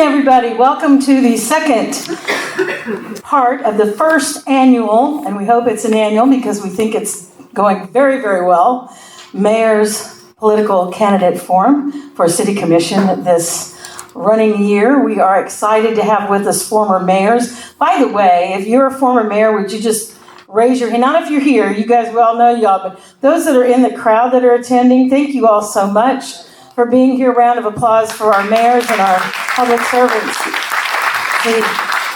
Everybody. Welcome to the second part of the first annual, and we hope it's an annual because we think it's going very, very well, Mayor's Political Candidate Forum for City Commission this running year. We are excited to have with us former mayors. By the way, if you're a former mayor, would you just raise your hand? Not if you're here, you guys, we all know y'all, but those that are in the crowd that are attending, thank you all so much for being here. Round of applause for our mayors and our public servants,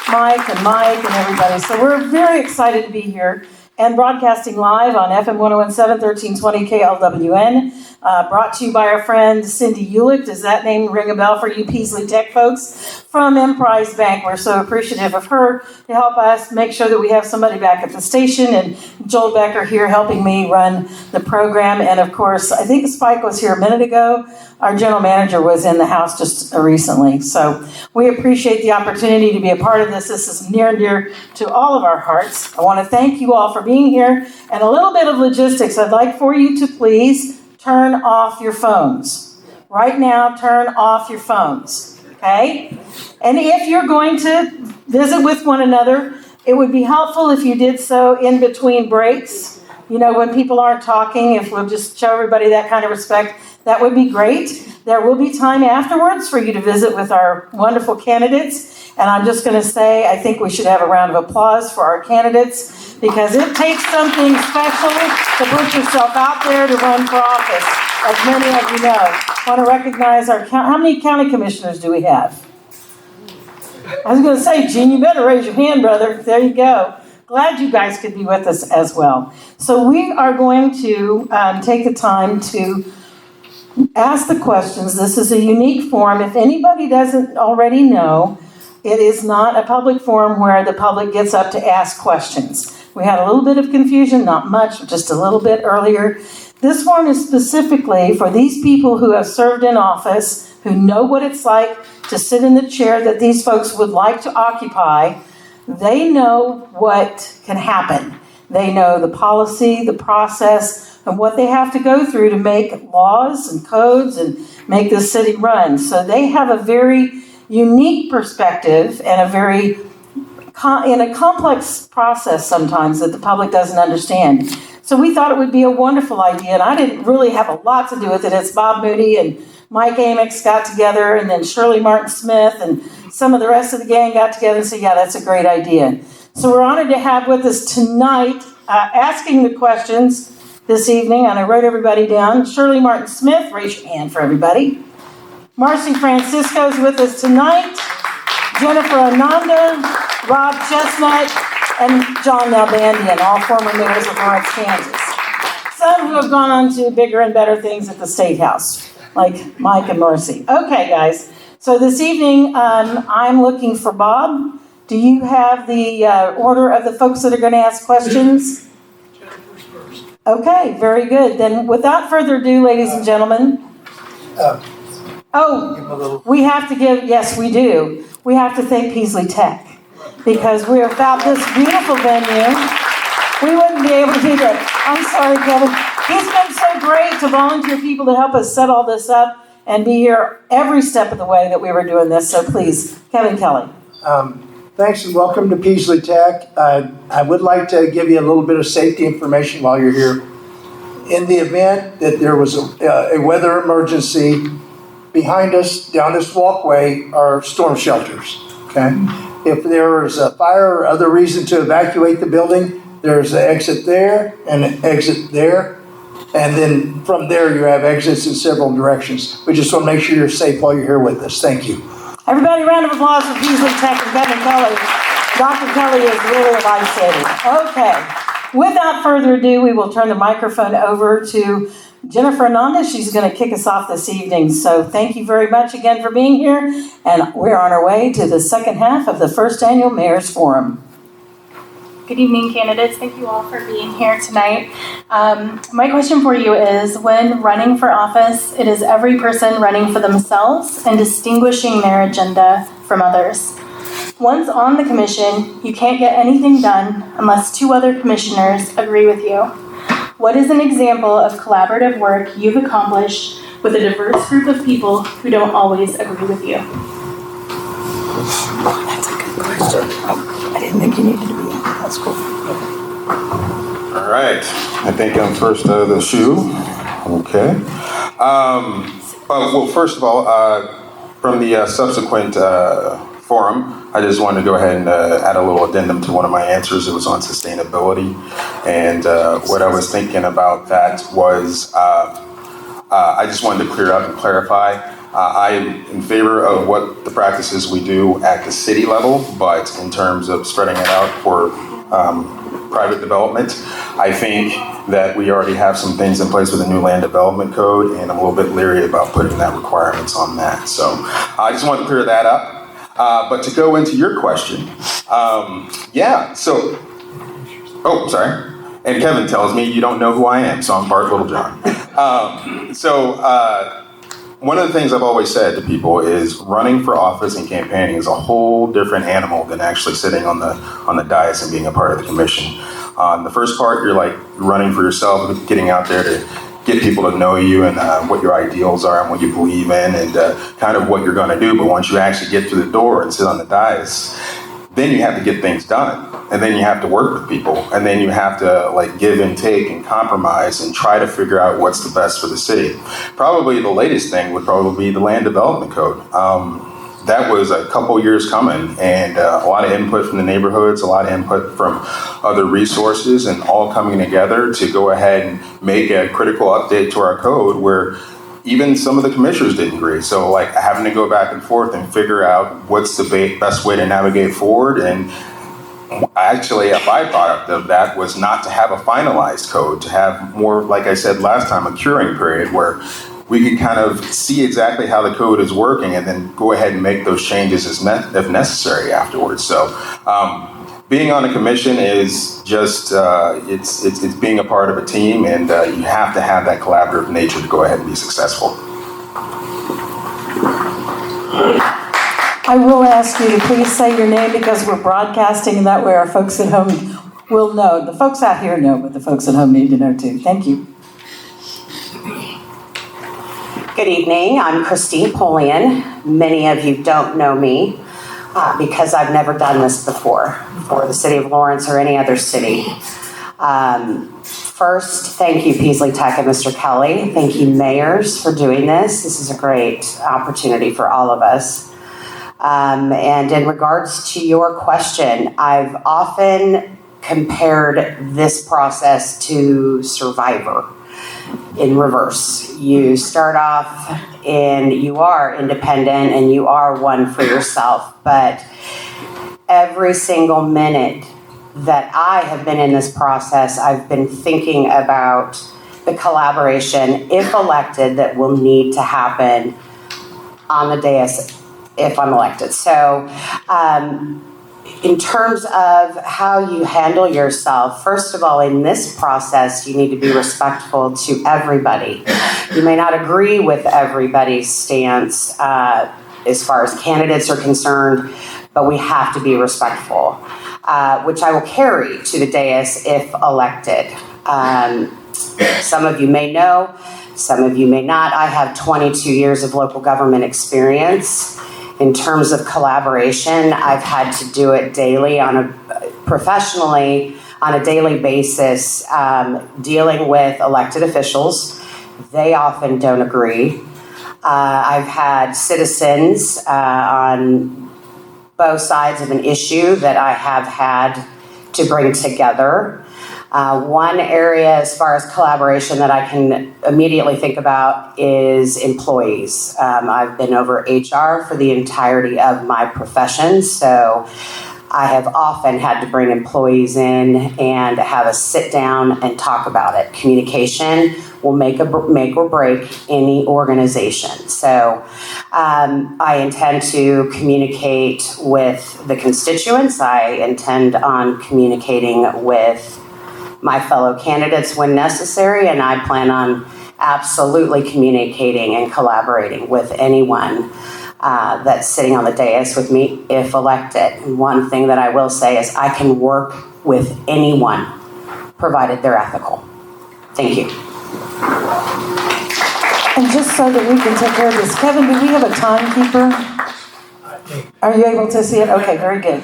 Mike and everybody. So we're very excited to be here and broadcasting live on FM 1017, 1320 KLWN, brought to you by our friend Cindy Ulick. Does that name ring a bell for you Peasley Tech folks? From Emprise Bank. We're so appreciative of her to help us make sure that we have somebody back at the station, and Joel Becker here helping me run the program. And of course, I think Spike was here a minute ago. Our general manager was in the house just recently. So we appreciate the opportunity to be a part of this. This is near and dear to all of our hearts. I want to thank you all for being here. And a little bit of logistics. I'd like for you to please turn off your phones. Right now, turn off your phones. Okay? And if you're going to visit with one another, it would be helpful if you did so in between breaks. You know, when people aren't talking, if we'll just show everybody that kind of respect, that would be great. There will be time afterwards for you to visit with our wonderful candidates. And I'm just going to say, I think we should have a round of applause for our candidates because it takes something special to put yourself out there to run for office, as many of you know. I want to recognize how many county commissioners do we have? I was going to say, Gene, you better raise your hand, brother. There you go. Glad you guys could be with us as well. So we are going to take the time to ask the questions. This is a unique forum. If anybody doesn't already know, it is not a public forum where the public gets up to ask questions. We had a little bit of confusion, not much, just a little bit earlier. This forum is specifically for these people who have served in office, who know what it's like to sit in the chair that these folks would like to occupy. They know what can happen. They know the policy, the process, and what they have to go through to make laws and codes and make this city run. So they have a very unique perspective and a very in a complex process sometimes that the public doesn't understand. So we thought it would be a wonderful idea, and I didn't really have a lot to do with it. It's Bob Moody and Mike Amix got together, and then Shirley Martin Smith and some of the rest of the gang got together and said, yeah, that's a great idea. So we're honored to have with us tonight asking the questions this evening, and I wrote everybody down. Shirley Martin Smith, raise your hand for everybody. Marcy Francisco's with us tonight. Jennifer Ananda, Rob Chestnut, and John Nalbandian, all former mayors of Lawrence, Kansas. Some who have gone on to bigger and better things at the State House, like Mike and Marcy. Okay, guys. So this evening, I'm looking for Bob. Do you have the order of the folks that are going to ask questions? Okay, very good. Then without further ado, ladies and gentlemen. We have to give, yes, we do. We have to thank Peasley Tech because we're without this beautiful venue. We wouldn't be able to do that. I'm sorry, Kevin. He's been so great to volunteer people to help us set all this up and be here every step of the way that we were doing this. So please, Kevin Kelly. Thanks and welcome to Peasley Tech. I would like to give you a little bit of safety information while you're here. In the event that there was a weather emergency, behind us down this walkway are storm shelters. Okay? If there is a fire or other reason to evacuate the building, there's an exit there and an exit there. And then from there, you have exits in several directions. We just want to make sure you're safe while you're here with us. Thank you. Everybody, round of applause for Peasley Tech and Kevin Kelly. Dr. Kelly is really a lifesaver. Okay. Without further ado, we will turn the microphone over to Jennifer Ananda. She's going to kick us off this evening. So thank you very much again for being here. And we're on our way to the second half of the first annual Mayor's Forum. Good evening, candidates. Thank you all for being here tonight. My question for you is, when running for office, it is every person running for themselves and distinguishing their agenda from others. Once on the commission, you can't get anything done unless two other commissioners agree with you. What is an example of collaborative work you've accomplished with a diverse group of people who don't always agree with you? I didn't think you needed to be in. That's cool. All right, I think I'm first out of the shoe. Okay. Well, first of all, from the subsequent forum, I just wanted to go ahead and add a little addendum to one of my answers. It was on sustainability. And what I was thinking about that was I just wanted to clear up and clarify. I am in favor of what the practices we do at the city level, but in terms of spreading it out for private development, I think that we already have some things in place with the new land development code, and I'm a little bit leery about putting that requirements on that. So I just wanted to clear that up. But to go into your question, sorry. And Kevin tells me you don't know who I am, so I'm Bart Littlejohn. One of the things I've always said to people is running for office and campaigning is a whole different animal than actually sitting on the dais and being a part of the commission. The first part, you're like running for yourself, getting out there to get people to know you and what your ideals are and what you believe in and kind of what you're going to do. But once you actually get through the door and sit on the dais, then you have to get things done. And then you have to work with people. And then you have to like give and take and compromise and try to figure out what's the best for the city. Probably the latest thing would probably be the land development code. That was a couple years coming, and a lot of input from the neighborhoods, a lot of input from other resources, and all coming together to go ahead and make a critical update to our code where even some of the commissioners didn't agree. So like having to go back and forth and figure out what's the best way to navigate forward. And actually a byproduct of that was not to have a finalized code, to have more, like I said last time, a curing period where we could kind of see exactly how the code is working and then go ahead and make those changes if necessary afterwards. So being on a commission is just, it's being a part of a team, and you have to have that collaborative nature to go ahead and be successful. I will ask you to please say your name because we're broadcasting, and that way our folks at home will know. The folks out here know, but the folks at home need to know too. Thank you. Good evening, I'm Christine Polian. Many of you don't know me because I've never done this before for the city of Lawrence or any other city. First, thank you Peaslee Tech and Mr. Kelly. Thank you mayors for doing this. This is a great opportunity for all of us. And in regards to your question, I've often compared this process to Survivor. In reverse, you start off and you are independent and you are one for yourself, but every single minute that I have been in this process, I've been thinking about the collaboration, if elected, that will need to happen on the dais if I'm elected. So in terms of how you handle yourself, first of all, in this process, you need to be respectful to everybody. You may not agree with everybody's stance as far as candidates are concerned, but we have to be respectful, which I will carry to the dais if elected. Some of you may know, some of you may not. I have 22 years of local government experience. In terms of collaboration, I've had to do it daily professionally on a daily basis, dealing with elected officials. They often don't agree. I've had citizens on both sides of an issue that I have had to bring together. One area as far as collaboration that I can immediately think about is employees. I've been over HR for the entirety of my profession, so I have often had to bring employees in and have a sit down and talk about it. Communication will make or break any organization. So I intend to communicate with the constituents. I intend on communicating with my fellow candidates when necessary, and I plan on absolutely communicating and collaborating with anyone that's sitting on the dais with me if elected. And one thing that I will say is I can work with anyone, provided they're ethical. Thank you. And just so that we can take care of this, Kevin, do we have a timekeeper? Are you able to see it? Okay, very good.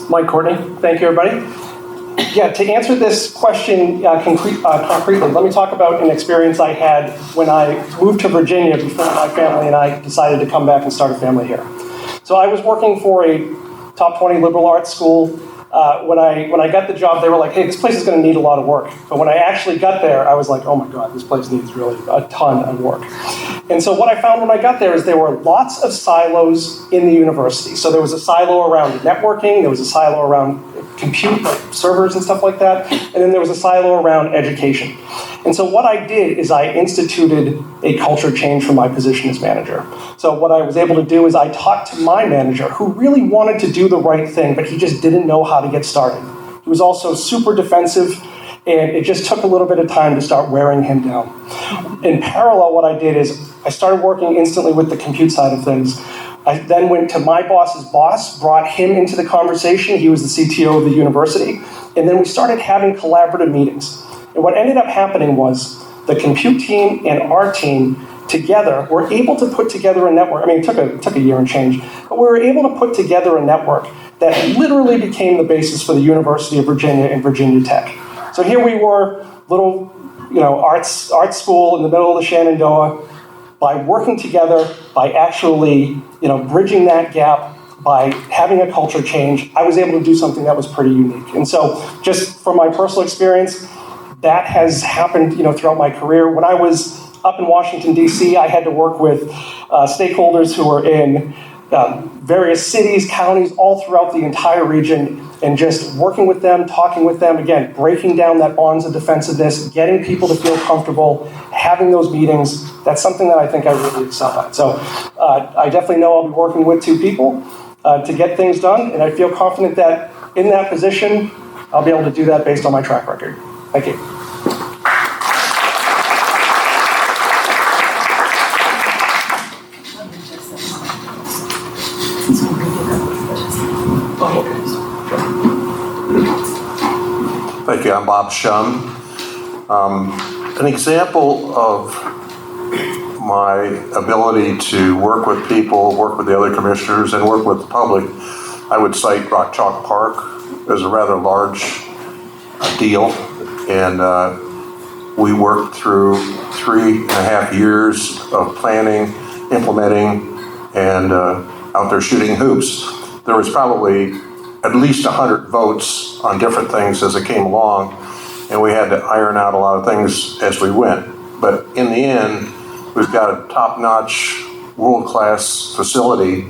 Mike Courtney. Thank you, everybody. Yeah, to answer this question concretely, let me talk about an experience I had when I moved to Virginia before my family and I decided to come back and start a family here. So I was working for a top 20 liberal arts school. When I got the job, they were like, hey, this place is going to need a lot of work. But when I actually got there, I was like, oh my God, this place needs really a ton of work. And so what I found when I got there is there were lots of silos in the university. So there was a silo around networking, there was a silo around compute, like servers and stuff like that, and then there was a silo around education. And so what I did is I instituted a culture change for my position as manager. So what I was able to do is I talked to my manager, who really wanted to do the right thing, but he just didn't know how to get started. He was also super defensive, and it just took a little bit of time to start wearing him down. In parallel, what I did is I started working instantly with the compute side of things. I then went to my boss's boss, brought him into the conversation. He was the CTO of the university. And then we started having collaborative meetings. And what ended up happening was the compute team and our team together were able to put together a network. I mean, it took a year and change, but we were able to put together a network that literally became the basis for the University of Virginia and Virginia Tech. So here we were, little, art school in the middle of the Shenandoah. By working together, by actually, bridging that gap, by having a culture change, I was able to do something that was pretty unique. And so, just from my personal experience, that has happened, throughout my career. When I was up in Washington, D.C., I had to work with stakeholders who were in various cities, counties, all throughout the entire region, and just working with them, talking with them, again, breaking down that bonds of defensiveness, getting people to feel comfortable, having those meetings. That's something that I think I really excel at. So I definitely know I'll be working with two people to get things done, and I feel confident that in that position, I'll be able to do that based on my track record. Thank you. Thank you. I'm Bob Shum. An example of my ability to work with people, work with the other commissioners, and work with the public, I would cite Rock Chalk Park as a rather large deal. And we worked through 3.5 years of planning, implementing, and out there shooting hoops. There was probably at least 100 votes on different things as it came along, and we had to iron out a lot of things as we went. But in the end, we've got a top-notch, world-class facility,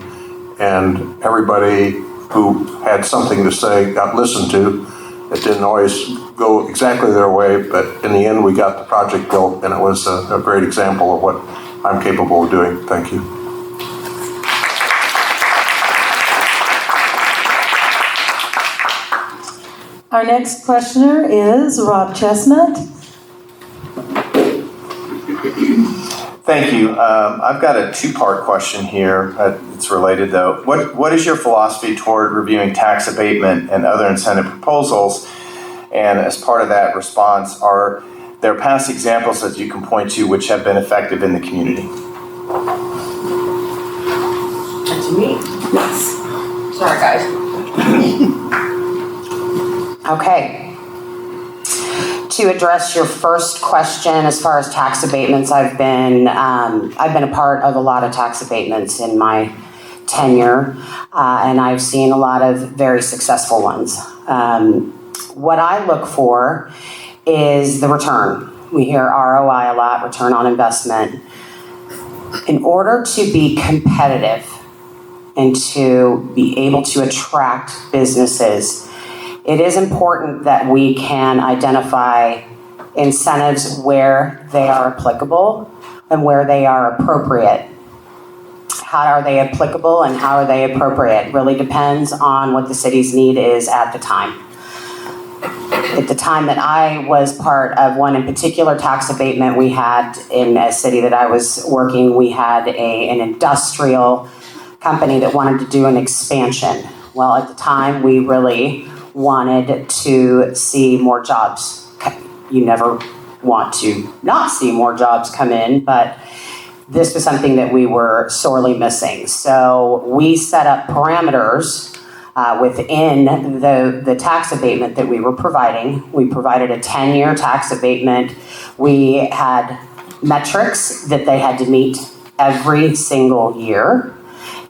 and everybody who had something to say got listened to. It didn't always go exactly their way, but in the end, we got the project built, and it was a great example of what I'm capable of doing. Thank you. Our next questioner is Rob Chestnut. Thank you. I've got a two-part question here. It's related, though. What is your philosophy toward reviewing tax abatement and other incentive proposals? And as part of that response, are there past examples that you can point to which have been effective in the community? To me? Yes. Sorry, guys. Okay. To address your first question, as far as tax abatements, I've been a part of a lot of tax abatements in my tenure, and I've seen a lot of very successful ones. What I look for is the return. We hear ROI a lot, return on investment. In order to be competitive and to be able to attract businesses, it is important that we can identify incentives where they are applicable and where they are appropriate. How are they applicable and how are they appropriate really depends on what the city's need is at the time. At the time that I was part of one in particular tax abatement we had in a city that I was working, we had an industrial company that wanted to do an expansion. Well, at the time, we really wanted to see more jobs. You never want to not see more jobs come in, but this was something that we were sorely missing. So we set up parameters within the tax abatement that we were providing. We provided a 10-year tax abatement. We had metrics that they had to meet every single year.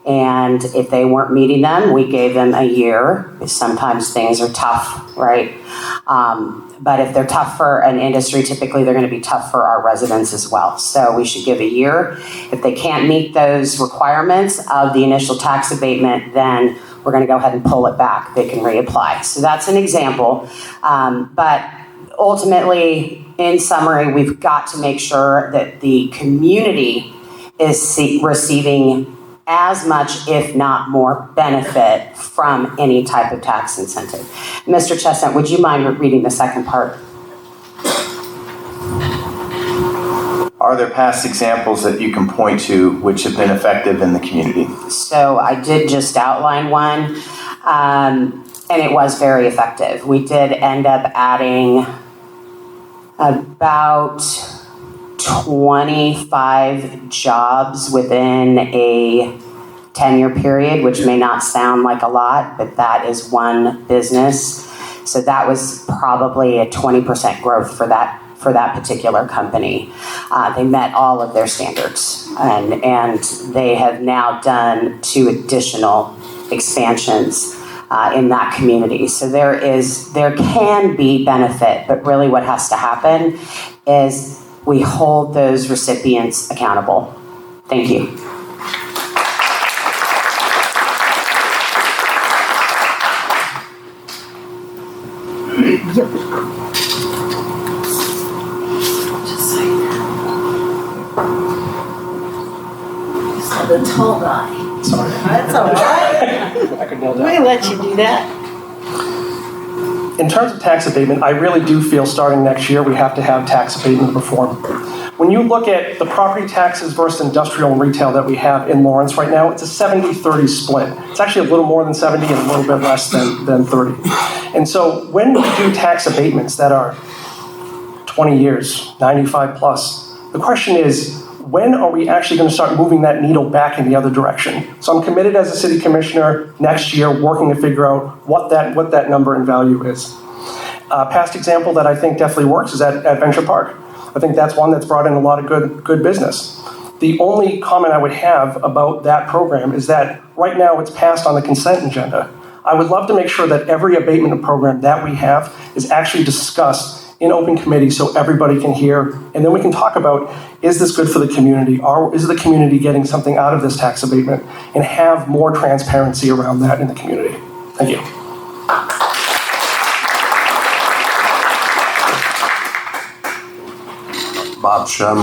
And if they weren't meeting them, we gave them a year. Sometimes things are tough, right? But if they're tough for an industry, typically they're going to be tough for our residents as well. So we should give a year. If they can't meet those requirements of the initial tax abatement, then we're going to go ahead and pull it back. They can reapply. So that's an example. But ultimately, in summary, we've got to make sure that the community is receiving as much, if not more, benefit from any type of tax incentive. Mr. Chestnut, would you mind reading the second part? Are there past examples that you can point to which have been effective in the community? So I did just outline one, and it was very effective. We did end up adding about 25 jobs within a 10-year period, which may not sound like a lot, but that is one business. So that was probably a 20% growth for that particular company. They met all of their standards, and they have now done 2 additional expansions in that community. So there can be benefit, but really what has to happen is we hold those recipients accountable. Thank you. The tall guy. Sorry. That's all right. I could nail We that. let you do that. In terms of tax abatement, I really do feel starting next year we have to have tax abatement reform. When you look at the property taxes versus industrial and retail that we have in Lawrence right now, it's a 70-30 split. It's actually a little more than 70 and a little bit less than 30. And so when we do tax abatements that are 20 years, 95 plus, the question is, when are we actually going to start moving that needle back in the other direction? So I'm committed as a city commissioner next year working to figure out what that number and value is. Past example that I think definitely works is at Venture Park. I think that's one that's brought in a lot of good business. The only comment I would have about that program is that right now it's passed on the consent agenda. I would love to make sure that every abatement program that we have is actually discussed in open committee so everybody can hear, and then we can talk about, is this good for the community? Or is the community getting something out of this tax abatement? And have more transparency around that in the community. Thank you. Bob Shem.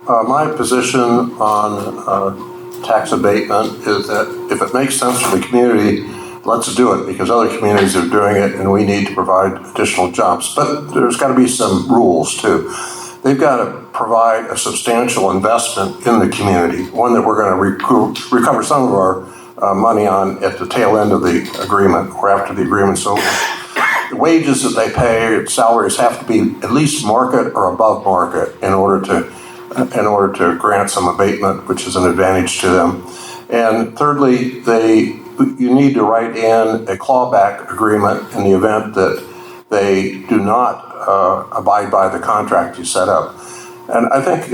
My position on tax abatement is that if it makes sense for the community, let's do it, because other communities are doing it and we need to provide additional jobs. But there's got to be some rules too. They've got to provide a substantial investment in the community, one that we're going to recover some of our money on at the tail end of the agreement or after the agreement's over. The wages that they pay, salaries have to be at least market or above market in order to grant some abatement, which is an advantage to them. And thirdly, you need to write in a clawback agreement in the event that they do not abide by the contract you set up. And I think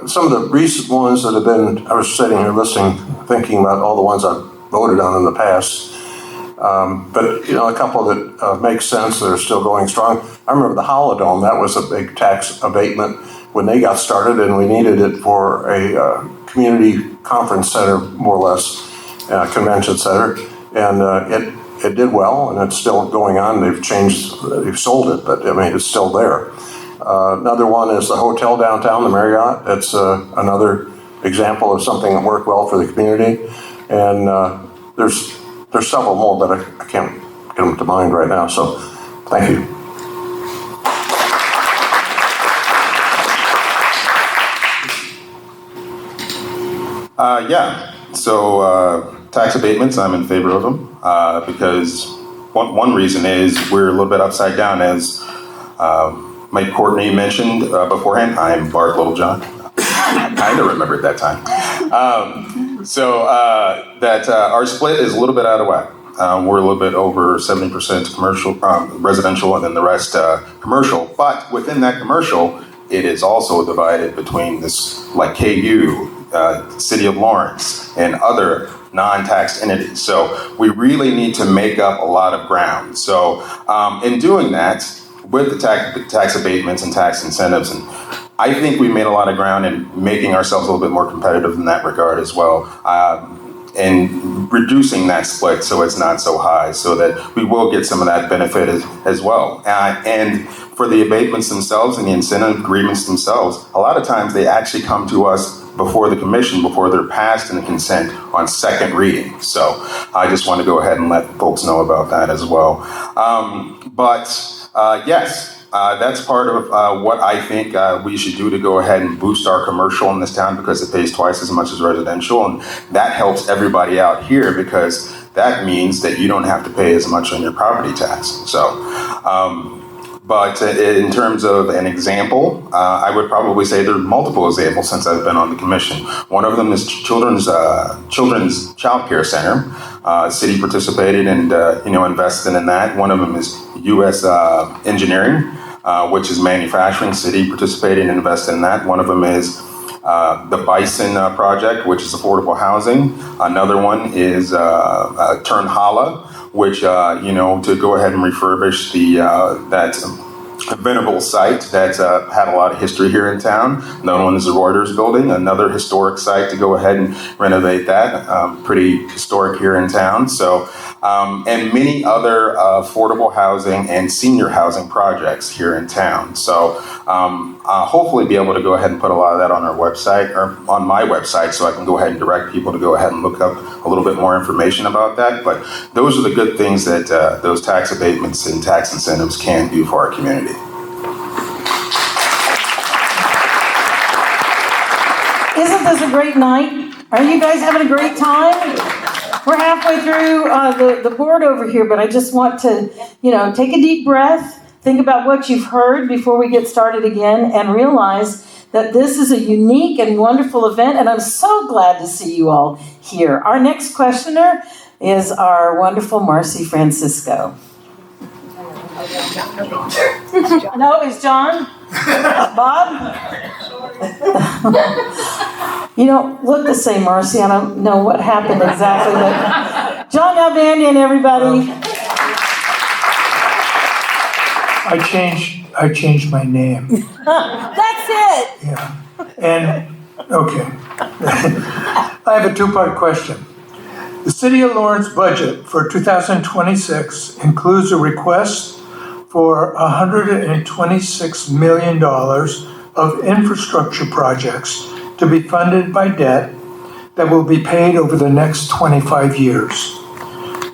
some of the recent ones that have been, I was sitting here listening, thinking about all the ones I've voted on in the past. But a couple that make sense that are still going strong. I remember the Holodome, that was a big tax abatement when they got started, and we needed it for a community conference center, more or less, convention center, and it did well, and it's still going on. They've sold it, but I mean, it's still there. Another one is the hotel downtown, the Marriott. That's another example of something that worked well for the community, and there's several more, but I can't get them to mind right now. So, thank you. So tax abatements, I'm in favor of them because one reason is we're a little bit upside down, as Mike Courtney mentioned beforehand. I'm Bart Littlejohn. I kind of remembered that time. So our split is a little bit out of whack. We're a little bit over 70% commercial, residential, and then the rest commercial. But within that commercial, it is also divided between this, like KU, City of Lawrence, and other non-taxed entities. So we really need to make up a lot of ground. So in doing that, with the tax abatements and tax incentives, and I think we made a lot of ground in making ourselves a little bit more competitive in that regard as well. And reducing that split so it's not so high, so that we will get some of that benefit as well. And for the abatements themselves and the incentive agreements themselves, a lot of times they actually come to us before the commission, before they're passed in the consent on second reading. So I just want to go ahead and let folks know about that as well. Yes. That's part of what I think we should do to go ahead and boost our commercial in this town, because it pays twice as much as residential, and that helps everybody out here because that means that you don't have to pay as much on your property tax. So, but in terms of an example, I would probably say there are multiple examples since I've been on the commission. One of them is Children's Child Care Center. City participated and invested in that. One of them is U.S. Engineering, which is manufacturing. City participated and invested in that. One of them is the Bison project, which is affordable housing. Another one is Turnhala, which to go ahead and refurbish that venerable site that's had a lot of history here in town. Another one is the Reuters building, another historic site to go ahead and renovate that. Pretty historic here in town. So, and many other affordable housing and senior housing projects here in town. So hopefully be able to go ahead and put a lot of that on our website, or on my website, so I can go ahead and direct people to go ahead and look up a little bit more information about that. But those are the good things that those tax abatements and tax incentives can do for our community. Isn't this a great night? Are you guys having a great time? We're halfway through the board over here, but I just want to, take a deep breath, think about what you've heard before we get started again, and realize that this is a unique and wonderful event, and I'm so glad to see you all here. Our next questioner is our wonderful Marcy Francisco. No, it's John? Bob? You don't look the same, Marcy. I don't know what happened exactly, but John Nalbandian, everybody. I changed my name. That's it. Yeah. And, okay. I have a two-part question. The City of Lawrence budget for 2026 includes a request for $126 million of infrastructure projects to be funded by debt that will be paid over the next 25 years.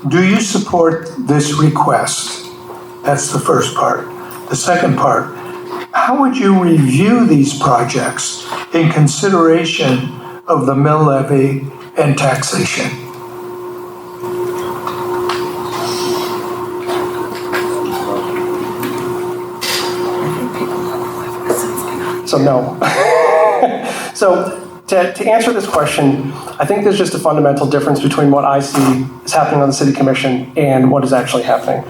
Do you support this request? That's the first part. The second part, how would you review these projects in consideration of the mill levy and taxation? So no. So to answer this question, I think there's just a fundamental difference between what I see is happening on the city commission and what is actually happening.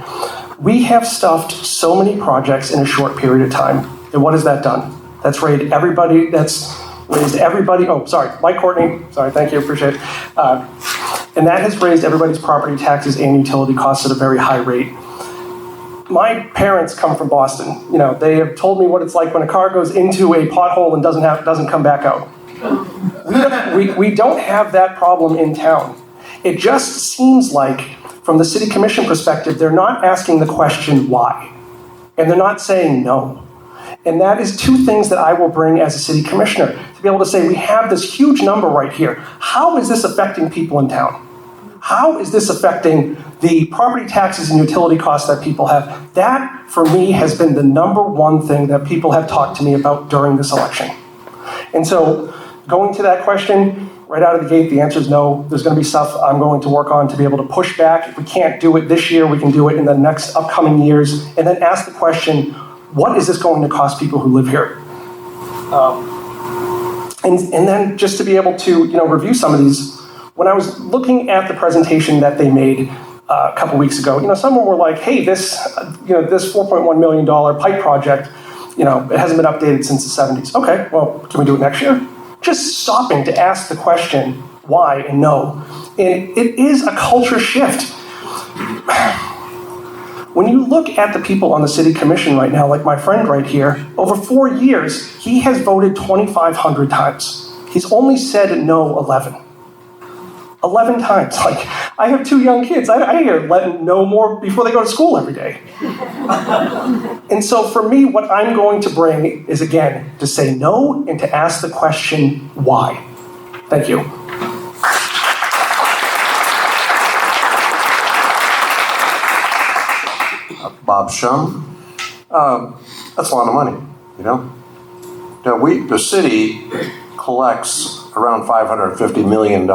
We have stuffed so many projects in a short period of time. And what has that done? That's raised everybody, oh, sorry, Mike Courtney, sorry, thank you, appreciate it. And that has raised everybody's property taxes and utility costs at a very high rate. My parents come from Boston. They have told me what it's like when a car goes into a pothole and doesn't come back out. We don't have that problem in town. It just seems like, from the city commission perspective, they're not asking the question why, and they're not saying no. And that is two things that I will bring as a city commissioner, to be able to say, we have this huge number right here. How is this affecting people in town? How is this affecting the property taxes and utility costs that people have? That, for me, has been the number one thing that people have talked to me about during this election. And so, going to that question, right out of the gate, the answer is no. There's going to be stuff I'm going to work on to be able to push back. If we can't do it this year, we can do it in the next upcoming years. And then ask the question, what is this going to cost people who live here? And then just to be able to review some of these. When I was looking at the presentation that they made, a couple weeks ago. Some were like, hey, this $4.1 million pipe project, it hasn't been updated since the 70s. Okay, well, can we do it next year? Just stopping to ask the question why and no. And it is a culture shift. When you look at the people on the city commission right now, like my friend right here, over 4 years, he has voted 2,500 times. He's only said no 11. 11 times. Like, I have 2 young kids. I hear no more before they go to school every day. And so for me, what I'm going to bring is, again, to say no and to ask the question, why? Thank you. Bob Shum. That's a lot of money, Now, the city collects around $550 million,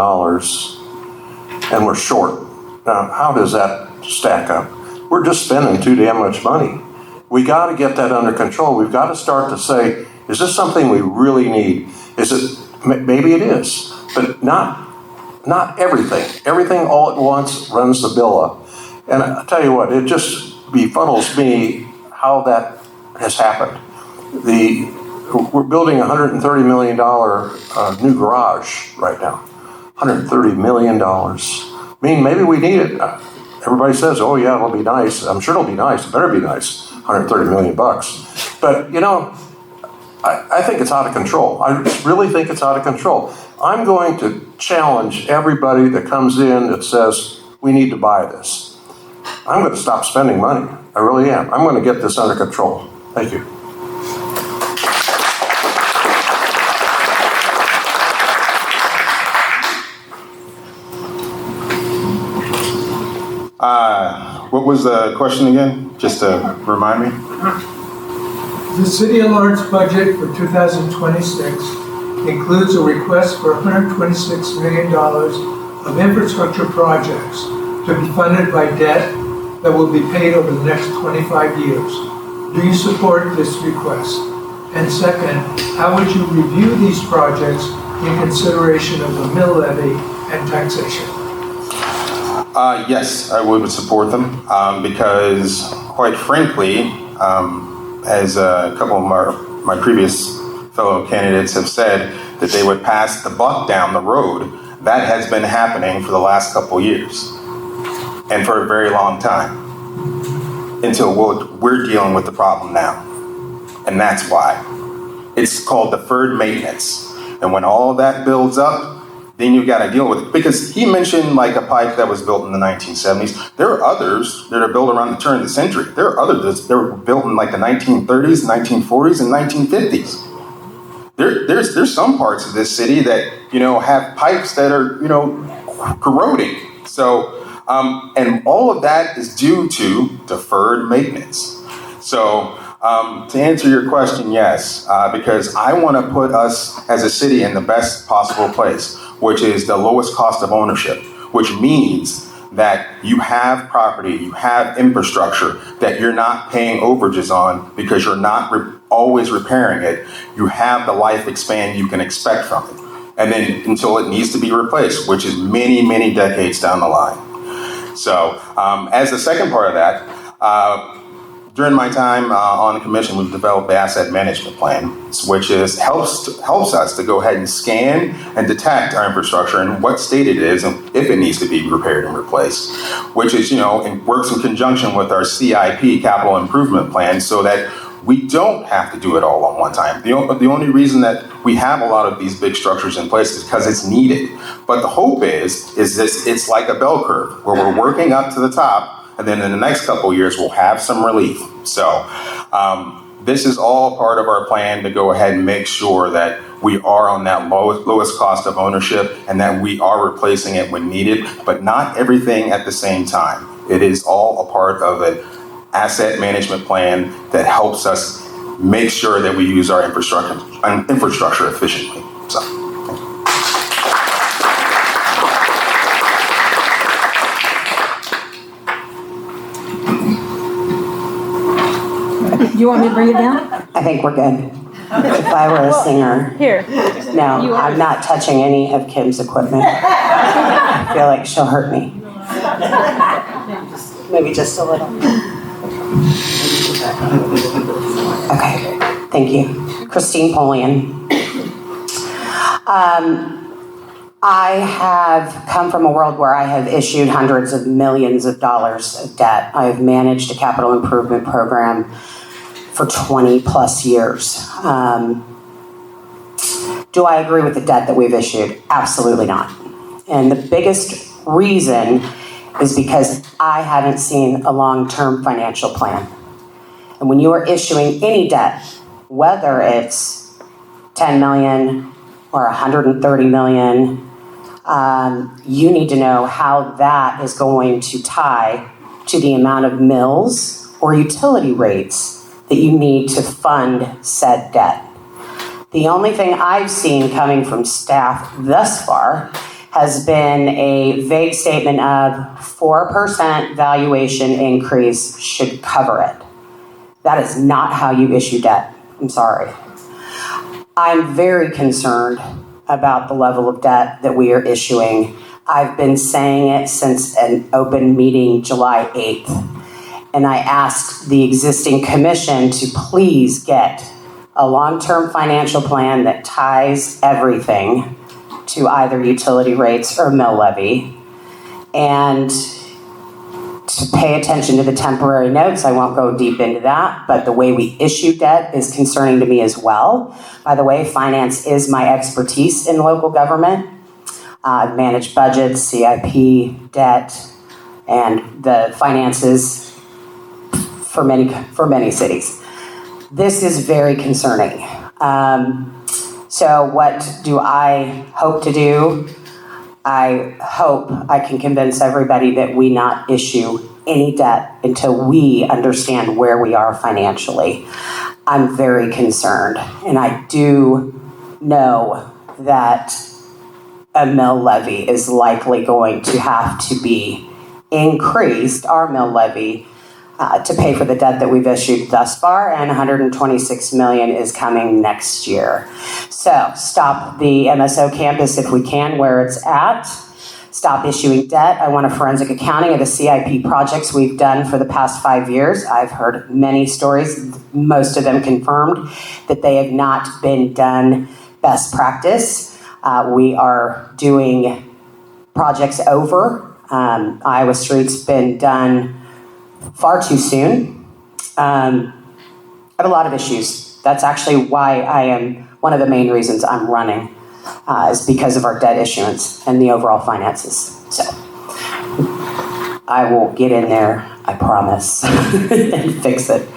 and we're short. Now, how does that stack up? We're just spending too damn much money. We got to get that under control. We've got to start to say, is this something we really need? Is it? Maybe it is, but not everything. Everything all at once runs the bill up. And I tell you what, it just befuddles me how that has happened. We're building a $130 million new garage right now. $130 million. I mean, maybe we need it. Everybody says, oh yeah, it'll be nice. I'm sure it'll be nice. It better be nice. $130 million bucks. But, I think it's out of control. I really think it's out of control. I'm going to challenge everybody that comes in that says, we need to buy this. I'm going to stop spending money. I really am. I'm going to get this under control. Thank you. What was the question again? Just to remind me. The City of Lawrence budget for 2026 includes a request for $126 million of infrastructure projects to be funded by debt that will be paid over the next 25 years. Do you support this request? And second, how would you review these projects in consideration of the mill levy and taxation? Yes, I would support them because, quite frankly, as a couple of my previous fellow candidates have said, that they would pass the buck down the road. That has been happening for the last couple of years and for a very long time until we're dealing with the problem now. And that's why. It's called deferred maintenance. And when all of that builds up, then you got to deal with it. Because he mentioned like a pipe that was built in the 1970s. There are others that are built around the turn of the century. There are others that were built in like the 1930s, 1940s, and 1950s. There's some parts of this city that, have pipes that are, corroding. So, and all of that is due to deferred maintenance. So, to answer your question, yes, because I want to put us as a city in the best possible place, which is the lowest cost of ownership, which means that you have property, you have infrastructure that you're not paying overages on because you're not always repairing it. You have the life expand you can expect from it. And then until it needs to be replaced, which is many, many decades down the line. So as the second part of that, during my time on the commission, we've developed the asset management plan, which helps us to go ahead and scan and detect our infrastructure and what state it is and if it needs to be repaired and replaced, which is, and works in conjunction with our CIP, capital improvement plan, so that we don't have to do it all at one time. The only reason that we have a lot of these big structures in place is because it's needed. But the hope is this: it's like a bell curve where we're working up to the top, and then in the next couple of years, we'll have some relief. So this is all part of our plan to go ahead and make sure that we are on that lowest cost of ownership and that we are replacing it when needed, but not everything at the same time. It is all a part of an asset management plan that helps us make sure that we use our infrastructure efficiently. So. You want me to bring it down? I think we're good. If I were a singer, Here. no, I'm not touching any of Kim's equipment. I feel like she'll hurt me. maybe just a little. Okay, thank you. Christine Polian. I have come from a world where I have issued hundreds of millions of dollars of debt. I have managed a capital improvement program for 20 plus years. Do I agree with the debt that we've issued? Absolutely not. And the biggest reason is because I haven't seen a long-term financial plan. And when you are issuing any debt, whether it's 10 million or 130 million, you need to know how that is going to tie to the amount of mills or utility rates that you need to fund said debt. The only thing I've seen coming from staff thus far has been a vague statement of 4% valuation increase should cover it. That is not how you issue debt. I'm sorry. I'm very concerned about the level of debt that we are issuing. I've been saying it since an open meeting July 8th. And I asked the existing commission to please get a long-term financial plan that ties everything to either utility rates or mill levy. And to pay attention to the temporary notes, I won't go deep into that, but the way we issue debt is concerning to me as well. By the way, finance is my expertise in local government. I've managed budgets, CIP, debt, and the finances for many cities. This is very concerning. So what do I hope to do? I hope I can convince everybody that we not issue any debt until we understand where we are financially. I'm very concerned, and I do know that a mill levy is likely going to have to be increased, our mill levy, to pay for the debt that we've issued thus far, and 126 million is coming next year. So stop the MSO campus if we can where it's at. Stop issuing debt. I want a forensic accounting of the CIP projects we've done for the past 5 years. I've heard many stories, most of them confirmed, that they have not been done best practice. We are doing projects over. Iowa Street's been done far too soon. I have a lot of issues. That's actually why I am, one of the main reasons I'm running, is because of our debt issuance and the overall finances. So I will get in there, I promise, and fix it.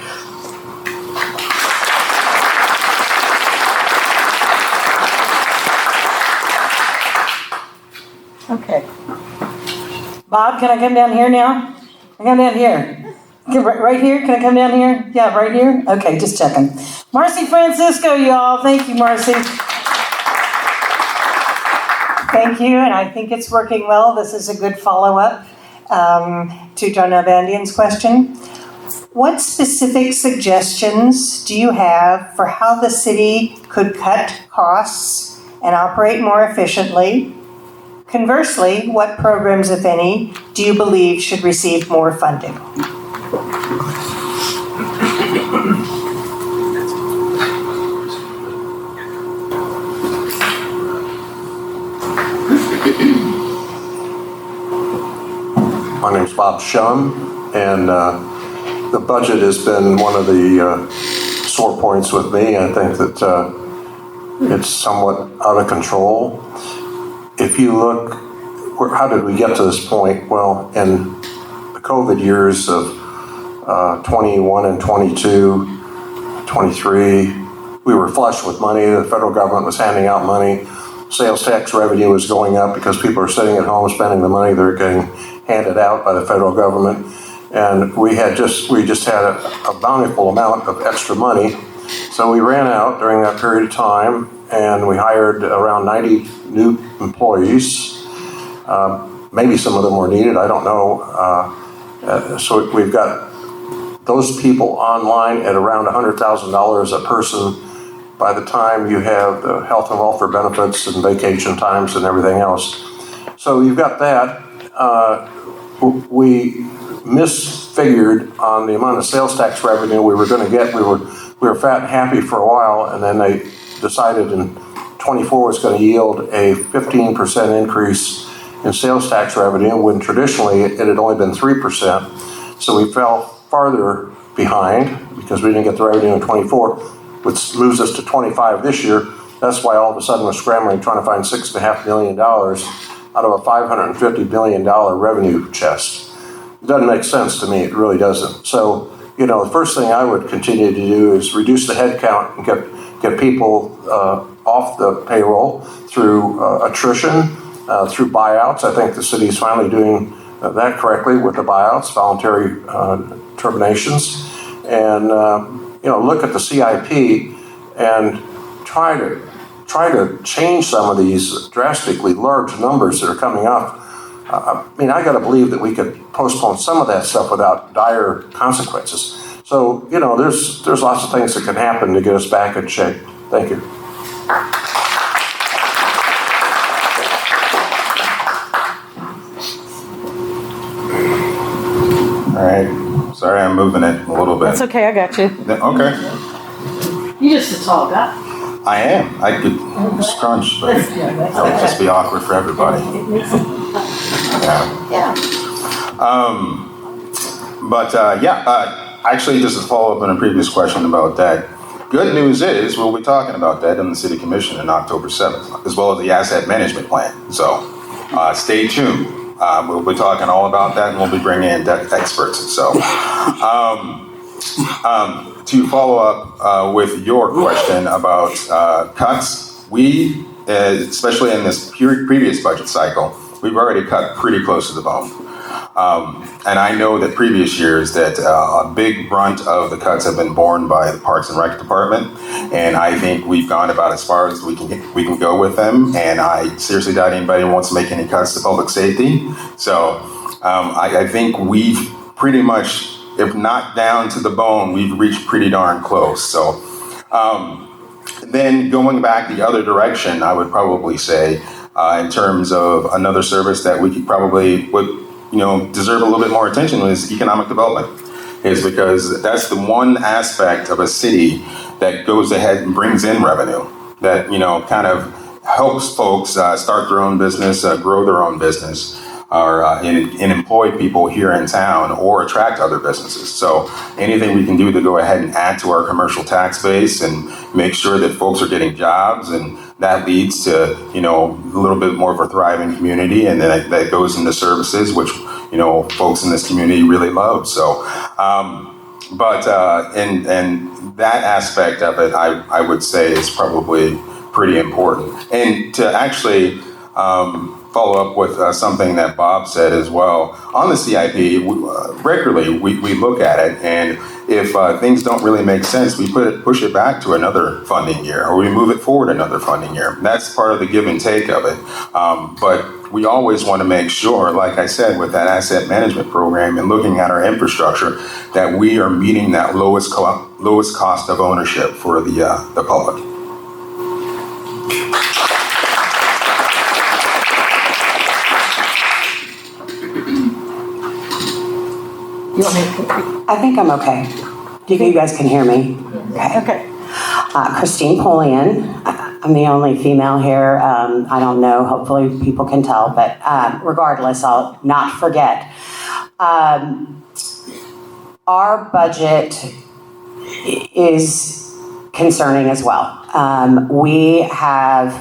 Okay. Bob, can I come down here now? I come down here. Right here? Can I come down here? Yeah, right here? Okay, just checking. Marcy Francisco, y'all. Thank you, Marcy. Thank you, and I think it's working well. This is a good follow-up to John Nalbandian's question. What specific suggestions do you have for how the city could cut costs and operate more efficiently? Conversely, what programs, if any, do you believe should receive more funding? My name's Bob Shum, and the budget has been one of the sore points with me. I think that it's somewhat out of control. If you look, how did we get to this point? Well, in the COVID years of 21 and 22, 23, we were flush with money. The federal government was handing out money. Sales tax revenue was going up because people are sitting at home spending the money they're getting handed out by the federal government. And we just had a bountiful amount of extra money. So we ran out during that period of time, and we hired around 90 new employees. Maybe some of them were needed, I don't know. So we've got those people online at around $100,000 a person by the time you have the health and welfare benefits and vacation times and everything else. So you've got that. We misfigured on the amount of sales tax revenue we were going to get. We were fat and happy for a while, and then they decided in 24 was going to yield a 15% increase in sales tax revenue, when traditionally it had only been 3%. So we fell farther behind because we didn't get the revenue in 24, which moves us to 25 this year. That's why all of a sudden we're scrambling, trying to find $6.5 million out of a $550 billion revenue chest. It doesn't make sense to me, it really doesn't. So, the first thing I would continue to do is reduce the headcount and get people off the payroll through attrition, through buyouts. I think the city is finally doing that correctly with the buyouts, voluntary terminations, and look at the CIP and try to change some of these drastically large numbers that are coming up. I got to believe that we could postpone some of that stuff without dire consequences. So, there's lots of things that can happen to get us back in shape. Thank you. All right. Sorry, I'm moving it a little bit. That's okay, I got you. Okay. You just a tall guy. I am. I could scrunch, but that would just be awkward for everybody. Yeah. Actually, just to follow up on a previous question about that, good news is we'll be talking about that in the City Commission on October 7th, as well as the asset management plan. So stay tuned. We'll be talking all about that, and we'll be bringing in experts. So to follow up with your question about cuts, we, especially in this previous budget cycle, we've already cut pretty close to the bone. And I know that previous years that a big brunt of the cuts have been borne by the Parks and Rec Department, and I think we've gone about as far as we can go with them. And I seriously doubt anybody wants to make any cuts to public safety. So I think we've pretty much, if not down to the bone, we've reached pretty darn close. So then going back the other direction, I would probably say in terms of another service that we could probably would deserve a little bit more attention is economic development, is because that's the one aspect of a city that goes ahead and brings in revenue, that kind of helps folks start their own business, grow their own business, or and employ people here in town or attract other businesses. So anything we can do to go ahead and add to our commercial tax base and make sure that folks are getting jobs, and that leads to a little bit more of a thriving community, and then that goes into services which folks in this community really love. So and that aspect of it, I would say, is probably pretty important. And to actually follow up with something that Bob said as well. On the CIP, regularly we look at it, and if things don't really make sense, we push it back to another funding year, or we move it forward another funding year. That's part of the give and take of it. But we always want to make sure, like I said, with that asset management program and looking at our infrastructure, that we are meeting that lowest cost of ownership for the public. I think I'm okay. You guys can hear me? Okay. Christine Polian. I'm the only female here. I don't know. Hopefully people can tell. But regardless, I'll not forget. Our budget is concerning as well. We have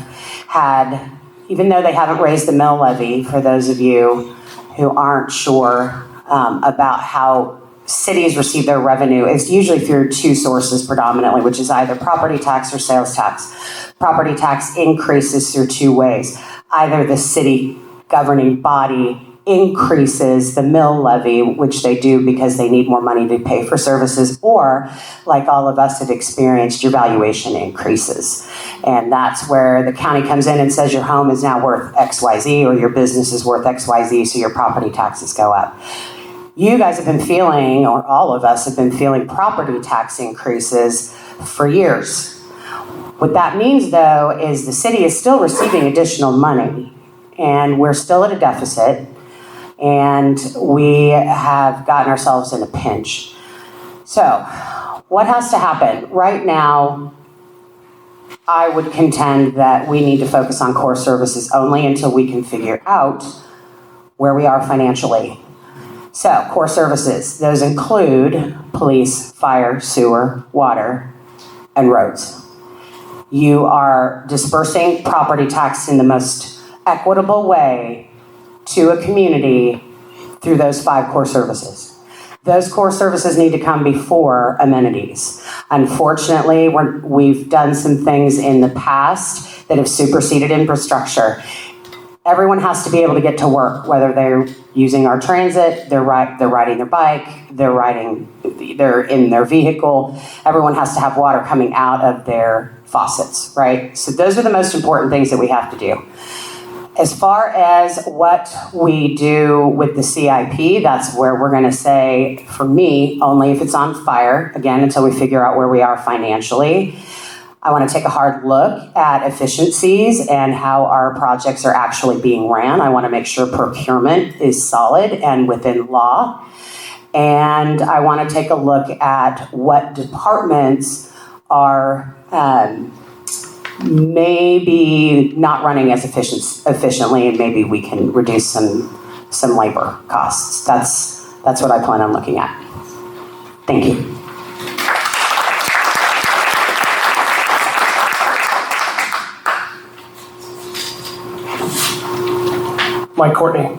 had, even though they haven't raised the mill levy, for those of you who aren't sure about how cities receive their revenue, is usually through two sources predominantly, which is either property tax or sales tax. Property tax increases through two ways. Either the city governing body increases the mill levy, which they do because they need more money to pay for services, or, like all of us have experienced, your valuation increases. And that's where the county comes in and says your home is now worth XYZ, or your business is worth XYZ, so your property taxes go up. You guys have been feeling, or all of us have been feeling, property tax increases for years. What that means, though, is the city is still receiving additional money, and we're still at a deficit. and we have gotten ourselves in a pinch. So, what has to happen? Right now, I would contend that we need to focus on core services only until we can figure out where we are financially. So, core services, those include police, fire, sewer, water, and roads. You are dispersing property tax in the most equitable way to a community through those 5 core services. Those core services need to come before amenities. Unfortunately, we've done some things in the past that have superseded infrastructure. Everyone has to be able to get to work, whether they're using our transit, they're riding their bike, they're in their vehicle. Everyone has to have water coming out of their faucets, right? So those are the most important things that we have to do. As far as what we do with the CIP, that's where we're going to say, for me, only if it's on fire, again, until we figure out where we are financially. I want to take a hard look at efficiencies and how our projects are actually being ran. I want to make sure procurement is solid and within law. And I want to take a look at what departments are maybe not running as efficiently, and maybe we can reduce some labor costs. That's what I plan on looking at. Thank you. Mike Courtney.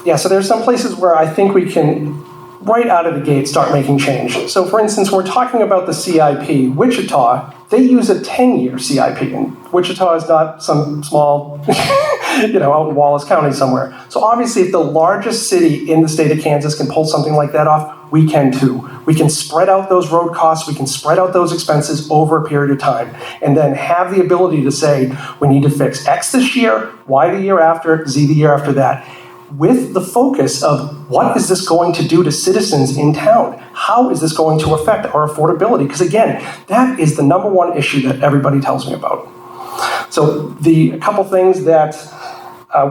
Yeah, so there's some places where I think we can, right out of the gate, start making change. So for instance, we're talking about the CIP. Wichita, they use a 10-year CIP, and Wichita is not some small, out in Wallace County somewhere. So obviously, if the largest city in the state of Kansas can pull something like that off, we can too. We can spread out those road costs, we can spread out those expenses over a period of time, and then have the ability to say, we need to fix X this year, Y the year after, Z the year after that, with the focus of what is this going to do to citizens in town? How is this going to affect our affordability? Because again, that is the number one issue that everybody tells me about. So a couple things that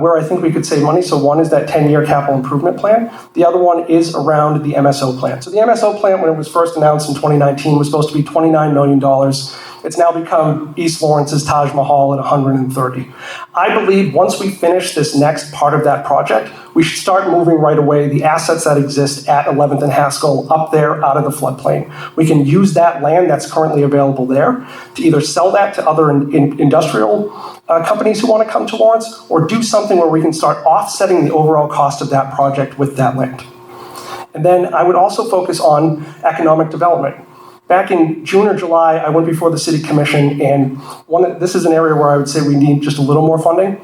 where I think we could save money. So one is that 10-year capital improvement plan. The other one is around the MSO plan. So the MSO plan, when it was first announced in 2019, was supposed to be $29 million. It's now become East Lawrence's Taj Mahal at 130. I believe once we finish this next part of that project, we should start moving right away the assets that exist at 11th and Haskell up there out of the floodplain. We can use that land that's currently available there to either sell that to other industrial companies who want to come to Lawrence, or do something where we can start offsetting the overall cost of that project with that land. And then I would also focus on economic development. Back in June or July, I went before the City Commission, and this is an area where I would say we need just a little more funding.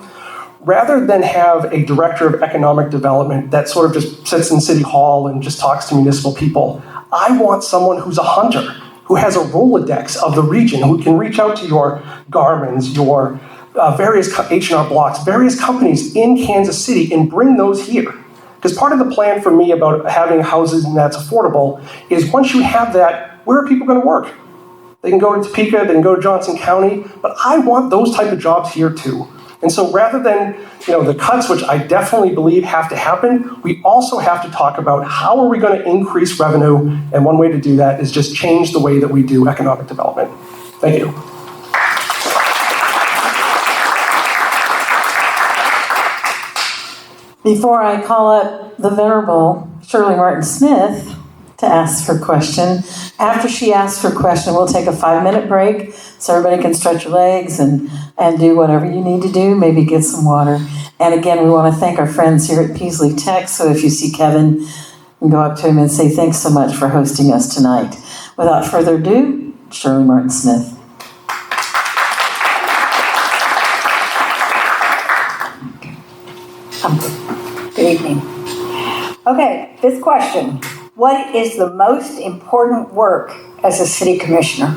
Rather than have a director of economic development that sort of just sits in City Hall and just talks to municipal people, I want someone who's a hunter, who has a Rolodex of the region, who can reach out to your Garmins, your various H&R Blocks, various companies in Kansas City, and bring those here. Because part of the plan for me about having housing that's affordable is once you have that, where are people going to work? They can go to Topeka, they can go to Johnson County, but I want those type of jobs here too. And so rather than the cuts, which I definitely believe have to happen, we also have to talk about how are we going to increase revenue, and one way to do that is just change the way that we do economic development. Thank you. Before I call up the Venerable Shirley Martin Smith to ask her question, after she asks her question, we'll take a 5-minute break so everybody can stretch your legs and do whatever you need to do, maybe get some water. And again, we want to thank our friends here at Peaslee Tech, so if you see Kevin, you can go up to him and say thanks so much for hosting us tonight. Without further ado, Shirley Martin Smith. Good evening. Okay, this question. What is the most important work as a city commissioner?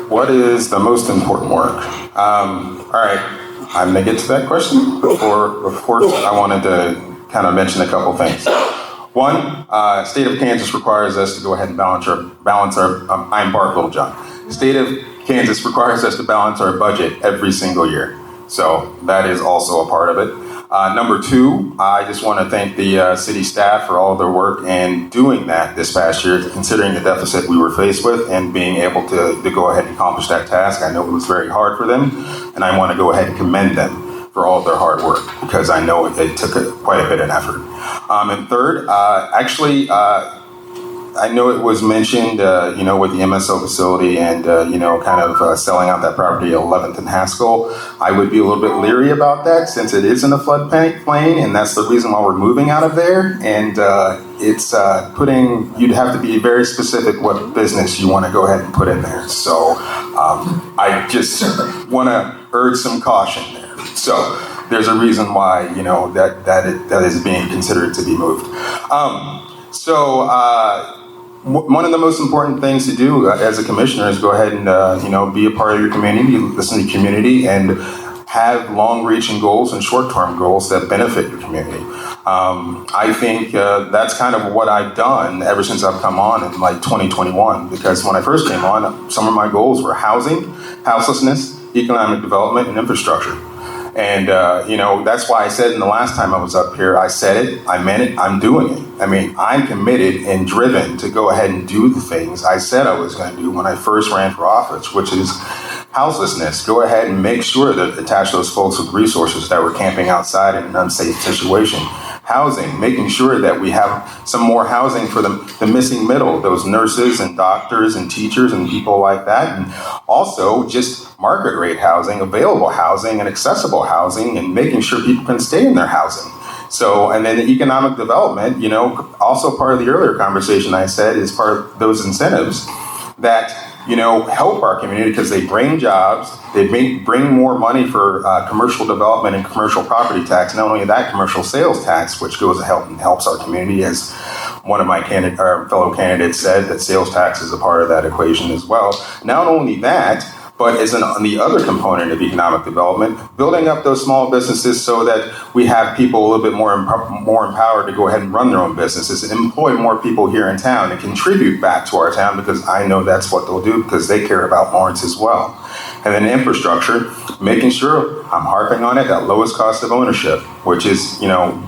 What is the most important work? All right, I'm gonna get to that question. Before, of course, I wanted to kind of mention a couple things. One, state of Kansas requires us to go ahead and balance our I'm Bart Littlejohn. State of Kansas requires us to balance our budget every single year. So that is also a part of it. Number two, I just want to thank the city staff for all of their work in doing that this past year, considering the deficit we were faced with and being able to go ahead and accomplish that task. I know it was very hard for them, and I want to go ahead and commend them for all of their hard work, because I know it took quite a bit of effort. And third, I know it was mentioned, with the MSO facility and, selling out that property at 11th and Haskell. I would be a little bit leery about that since it is in a floodplain, and that's the reason why we're moving out of there. And it's you'd have to be very specific what business you want to go ahead and put in there. So I just want to urge some caution there. So there's a reason why, that is being considered to be moved. One of the most important things to do as a commissioner is go ahead and, be a part of your community, listen to the community, and have long-reaching goals and short-term goals that benefit your community. I think that's kind of what I've done ever since I've come on in 2021, because when I first came on, some of my goals were housing, houselessness, economic development, and infrastructure. And, that's why I said in the last time I was up here, I said it, I meant it, I'm doing it. I mean, I'm committed and driven to go ahead and do the things I said I was going to do when I first ran for office, which is houselessness. Go ahead and make sure that attach those folks with resources that were camping outside in an unsafe situation. Housing, making sure that we have some more housing for the missing middle, those nurses and doctors and teachers and people like that. And also just market rate housing, available housing and accessible housing, and making sure people can stay in their housing. So, and then the economic development, also part of the earlier conversation I said is part of those incentives that, help our community because they bring jobs, they bring more money for commercial development and commercial property tax. Not only that, commercial sales tax, which goes to help and helps our community, as one of my fellow candidates said, that sales tax is a part of that equation as well. Not only that, but as the other component of economic development, building up those small businesses so that we have people a little bit more empowered to go ahead and run their own businesses and employ more people here in town and contribute back to our town, because I know that's what they'll do because they care about Lawrence as well. And then infrastructure, making sure, I'm harping on it, that lowest cost of ownership, which is,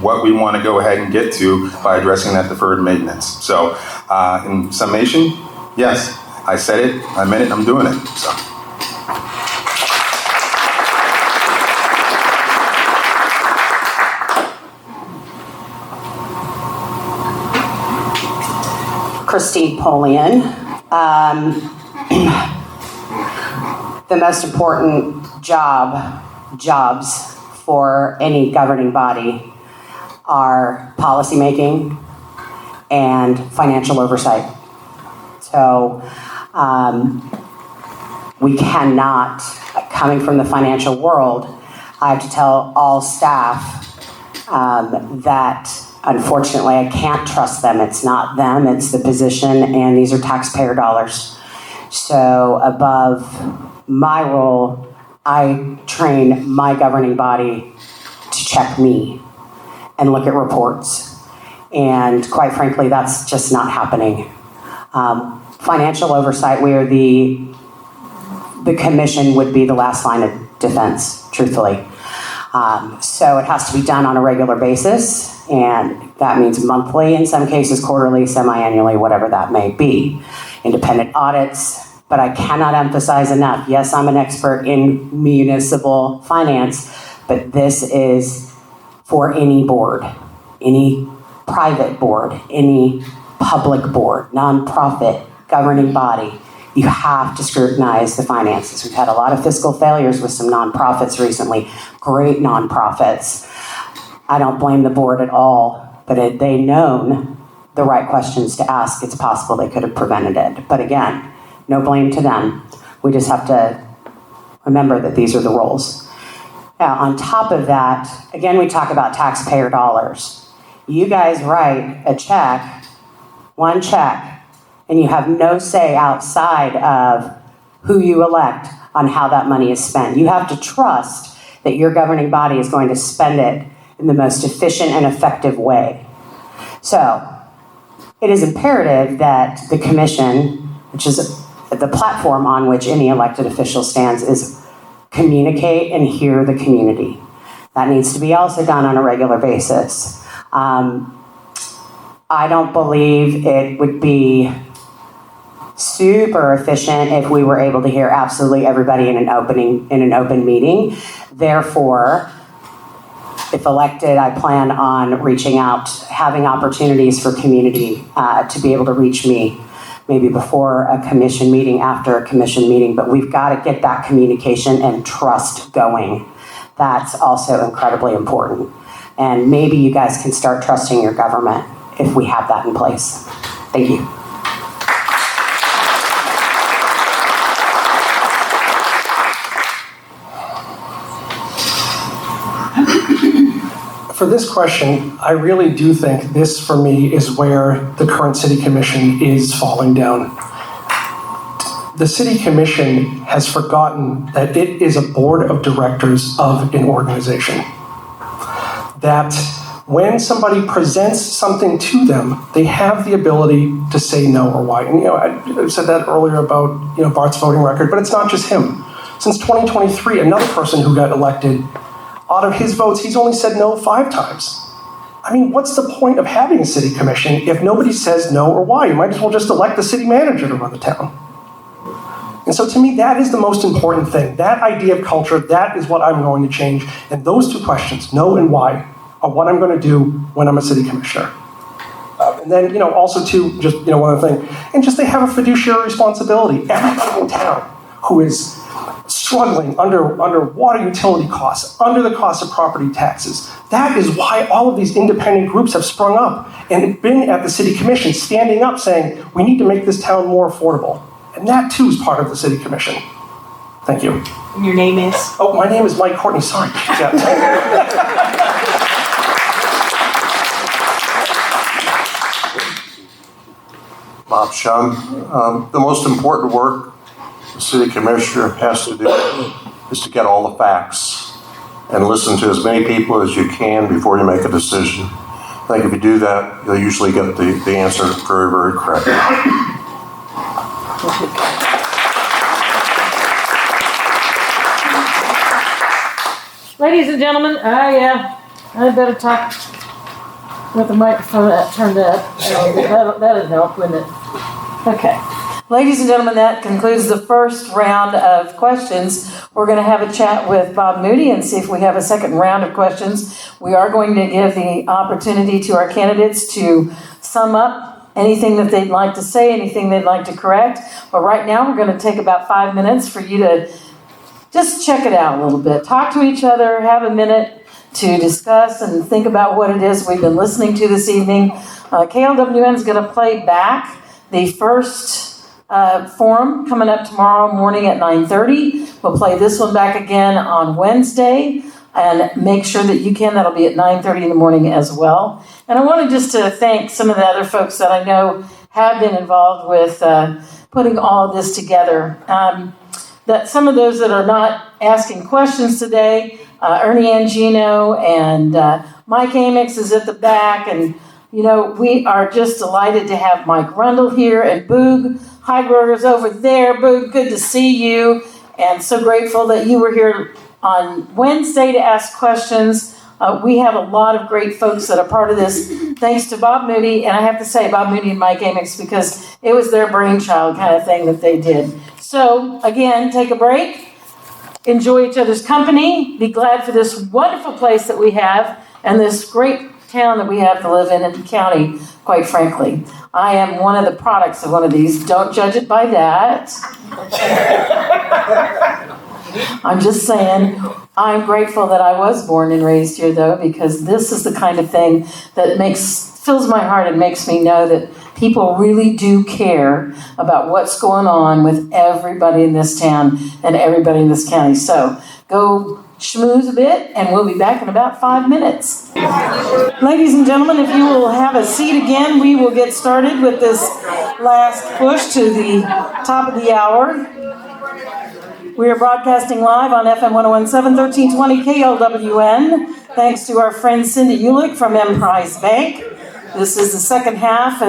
what we want to go ahead and get to by addressing that deferred maintenance. So in summation, yes, I said it, I meant it, I'm doing it. So. Christine Polian. The most important jobs for any governing body are policymaking and financial oversight. So we cannot, coming from the financial world, I have to tell all staff that unfortunately, I can't trust them. It's not them, it's the position, and these are taxpayer dollars. So above my role, I train my governing body to check me and look at reports. And quite frankly, that's just not happening. Financial oversight, where the commission would be the last line of defense, truthfully. So it has to be done on a regular basis, and that means monthly, in some cases quarterly, semi-annually, whatever that may be. Independent audits, but I cannot emphasize enough, yes, I'm an expert in municipal finance, but this is for any board, any private board, any public board, nonprofit, governing body. You have to scrutinize the finances. We've had a lot of fiscal failures with some nonprofits recently, great nonprofits. I don't blame the board at all, but had they known the right questions to ask, it's possible they could have prevented it. But again, no blame to them. We just have to remember that these are the roles. Now, on top of that, again, we talk about taxpayer dollars. You guys write a check, one check, and you have no say outside of who you elect on how that money is spent. You have to trust that your governing body is going to spend it in the most efficient and effective way. So it is imperative that the commission, which is the platform on which any elected official stands, is communicate and hear the community. That needs to be also done on a regular basis. I don't believe it would be super efficient if we were able to hear absolutely everybody in an open meeting. Therefore, if elected, I plan on reaching out, having opportunities for community to be able to reach me, maybe before a commission meeting, after a commission meeting, but we've got to get that communication and trust going. That's also incredibly important. And maybe you guys can start trusting your government if we have that in place. Thank you. For this question, I really do think this, for me, is where the current city commission is falling down. The city commission has forgotten that it is a board of directors of an organization. That when somebody presents something to them, they have the ability to say no or why. And I said that earlier about Bart's voting record, but it's not just him. Since 2023, another person who got elected, out of his votes, he's only said no 5 times. I mean, what's the point of having a city commission if nobody says no or why? You might as well just elect the city manager to run the town. And so to me, that is the most important thing. That idea of culture, that is what I'm going to change. And those 2 questions, no and why, are what I'm going to do when I'm a city commissioner. And then, also too, just, one other thing, and just they have a fiduciary responsibility. Everybody in town who is struggling under water utility costs, under the cost of property taxes. That is why all of these independent groups have sprung up and been at the city commission, standing up saying, we need to make this town more affordable. And that too is part of the city commission. Thank you. And your name is? Oh, my name is Mike Courtney, sorry. Bob Shum. The most important work the city commissioner has to do is to get all the facts and listen to as many people as you can before you make a decision. I think if you do that, you'll usually get the answer very, very correct. Ladies and gentlemen, I better talk with the microphone turned up. That'll help, wouldn't it? Okay. Ladies and gentlemen, that concludes the first round of questions. We're going to have a chat with Bob Moody and see if we have a second round of questions. We are going to give the opportunity to our candidates to sum up anything that they'd like to say, anything they'd like to correct. But right now, we're going to take about 5 minutes for you to just check it out a little bit. Talk to each other, have a minute to discuss and think about what it is we've been listening to this evening. KLWN is going to play back the first forum coming up tomorrow morning at 9:30. We'll play this one back again on Wednesday, and make sure that you can. That'll be at 9:30 in the morning as well. And I wanted just to thank some of the other folks that I know have been involved with putting all of this together. That some of those that are not asking questions today, Ernie Angino and Mike Amix is at the back, and we are just delighted to have Mike Rundle here, and Boog Heiberger's over there. Boog, good to see you, and so grateful that you were here on Wednesday to ask questions. We have a lot of great folks that are part of this, thanks to Bob Moody, and I have to say Bob Moody and Mike Amix, because it was their brainchild kind of thing that they did. So, again, take a break, enjoy each other's company, be glad for this wonderful place that we have, and this great town that we have to live in the county, quite frankly. I am one of the products of one of these. Don't judge it by that. I'm just saying, I'm grateful that I was born and raised here, though, because this is the kind of thing that fills my heart and makes me know that people really do care about what's going on with everybody in this town and everybody in this county. So go schmooze a bit, and we'll be back in about 5 minutes. Ladies and gentlemen, if you will have a seat again, we will get started with this last push to the top of the hour. We are broadcasting live on FM 101.7, 1320 KLWN. Thanks to our friend Cindy Ulick from Emprise Bank. This is the second half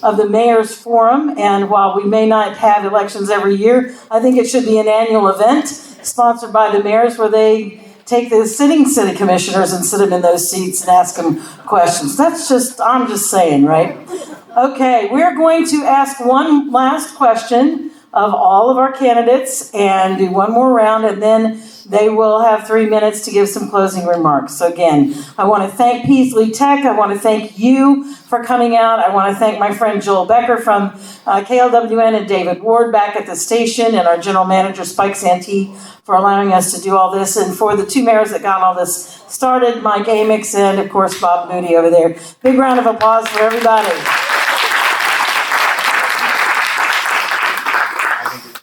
of the Mayor's Forum, and while we may not have elections every year, I think it should be an annual event sponsored by the mayors where they take the sitting city commissioners and sit them in those seats and ask them questions. I'm just saying, right? Okay, we're going to ask one last question of all of our candidates and do one more round, and then they will have 3 minutes to give some closing remarks. So again, I want to thank Peaslee Tech. I want to thank you for coming out. I want to thank my friend Joel Becker from KLWN and David Ward back at the station, and our general manager Spike Santee for allowing us to do all this, and for the two mayors that got all this started, Mike Amix and of course Bob Moody over there. Big round of applause for everybody.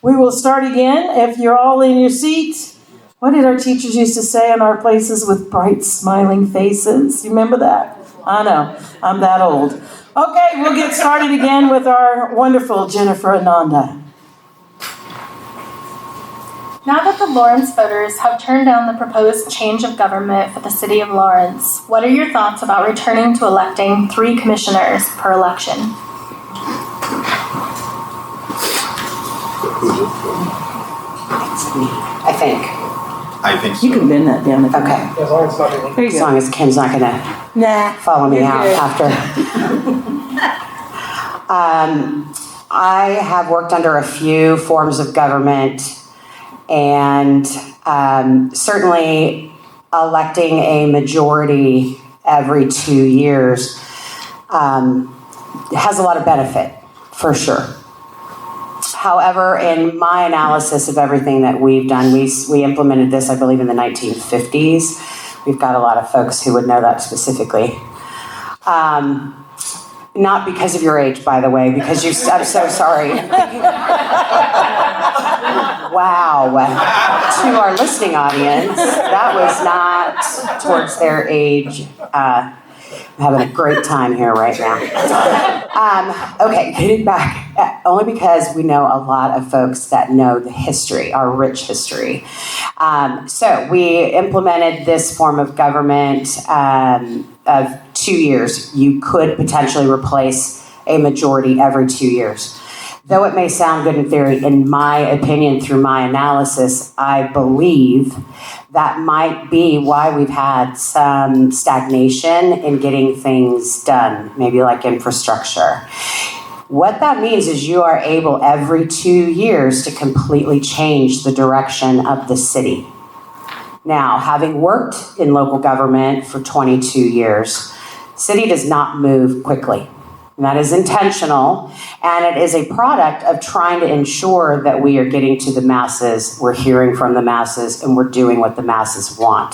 We will start again. If you're all in your seat, what did our teachers used to say in our places with bright smiling faces? You remember that? I know, I'm that old. Okay, we'll get started again with our wonderful Jennifer Ananda. Now that the Lawrence voters have turned down the proposed change of government for the city of Lawrence, what are your thoughts about returning to electing 3 commissioners per election? I think so. You can bend that down. Okay. As long as it's not really. There you As go. long as Kim's not gonna follow me out after. I have worked under a few forms of government, and certainly electing a majority every 2 years has a lot of benefit, for sure. However, in my analysis of everything that we've done, we implemented this, I believe, in the 1950s. We've got a lot of folks who would know that specifically. Not because of your age, by the way, because I'm so sorry. Wow. To our listening audience, that was not towards their age. I'm having a great time here right now. Okay, getting back, only because we know a lot of folks that know the history, our rich history. So we implemented this form of government of 2 years. You could potentially replace a majority every 2 years. Though it may sound good in theory, in my opinion, through my analysis, I believe that might be why we've had some stagnation in getting things done, maybe like infrastructure. What that means is you are able every 2 years to completely change the direction of the city. Now, having worked in local government for 22 years, city does not move quickly. And that is intentional, and it is a product of trying to ensure that we are getting to the masses, we're hearing from the masses, and we're doing what the masses want.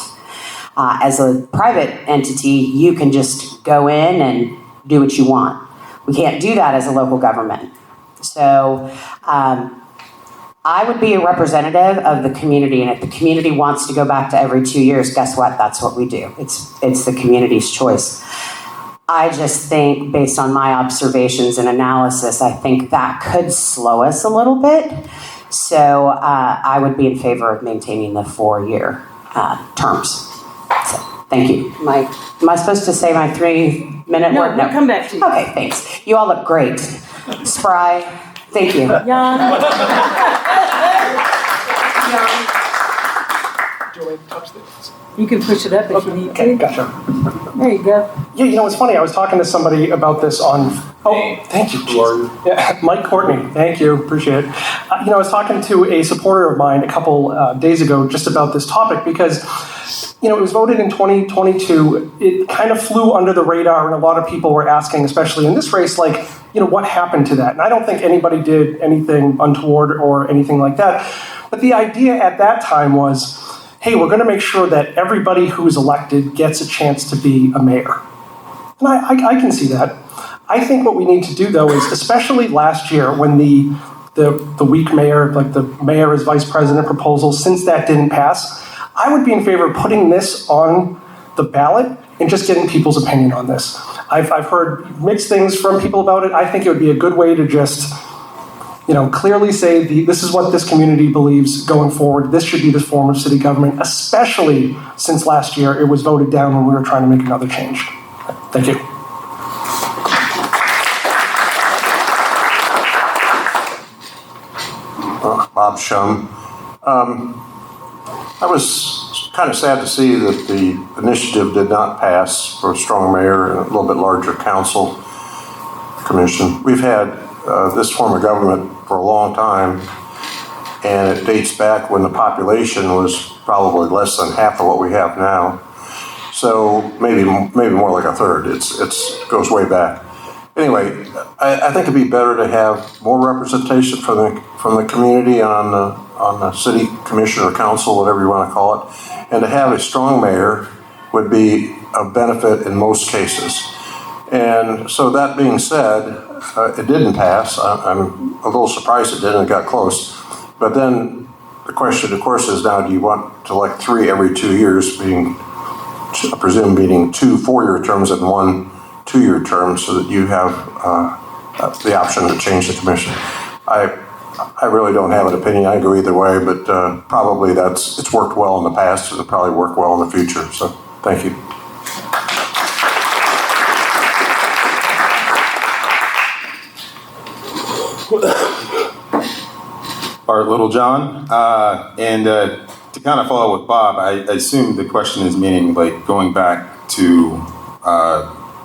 As a private entity, you can just go in and do what you want. We can't do that as a local government. So I would be a representative of the community, and if the community wants to go back to every 2 years, guess what? That's what we do. It's the community's choice. I just think, based on my observations and analysis, I think that could slow us a little bit. So I would be in favor of maintaining the 4-year terms. So, thank you. Am I supposed to say my 3-minute word? No, we'll come back to you. Okay, thanks. You all look great. Spry, thank you. Joey, touch this. You can push it up if you need Okay, to. gotcha. There you go. Yeah, you know, it's funny. I was talking to somebody about this on. Oh, thank you. Who are you? Yeah, Mike Courtney. Thank you. Appreciate it. I was talking to a supporter of mine a couple days ago just about this topic because, it was voted in 2022. It kind of flew under the radar, and a lot of people were asking, especially in this race, like, what happened to that? And I don't think anybody did anything untoward or anything like that. But the idea at that time was, hey, we're going to make sure that everybody who's elected gets a chance to be a mayor. And I can see that. I think what we need to do, though, is especially last year when the weak mayor, like the mayor as vice president proposal, since that didn't pass, I would be in favor of putting this on the ballot and just getting people's opinion on this. I've heard mixed things from people about it. I think it would be a good way to just clearly say this is what this community believes going forward. This should be the form of city government, especially since last year it was voted down when we were trying to make another change. Thank you. Bob Shum. I was kind of sad to see that the initiative did not pass for a strong mayor and a little bit larger council commission. We've had this form of government for a long time, and it dates back when the population was probably less than half of what we have now. So maybe more like a third. It's goes way back. Anyway, I think it'd be better to have more representation from the community on the city commission or council, whatever you want to call it, and to have a strong mayor would be a benefit in most cases. And so that being said, it didn't pass. I'm a little surprised it didn't. It got close. But then the question, of course, is now do you want to elect 3 every 2 years, I presume meaning 2 4-year terms and 1 2-year term, so that you have the option to change the commission. I really don't have an opinion. I go either way, but probably it's worked well in the past. It'll probably work well in the future. So thank you. Art Littlejohn, and to kind of follow with Bob, I assume the question is meaning like going back to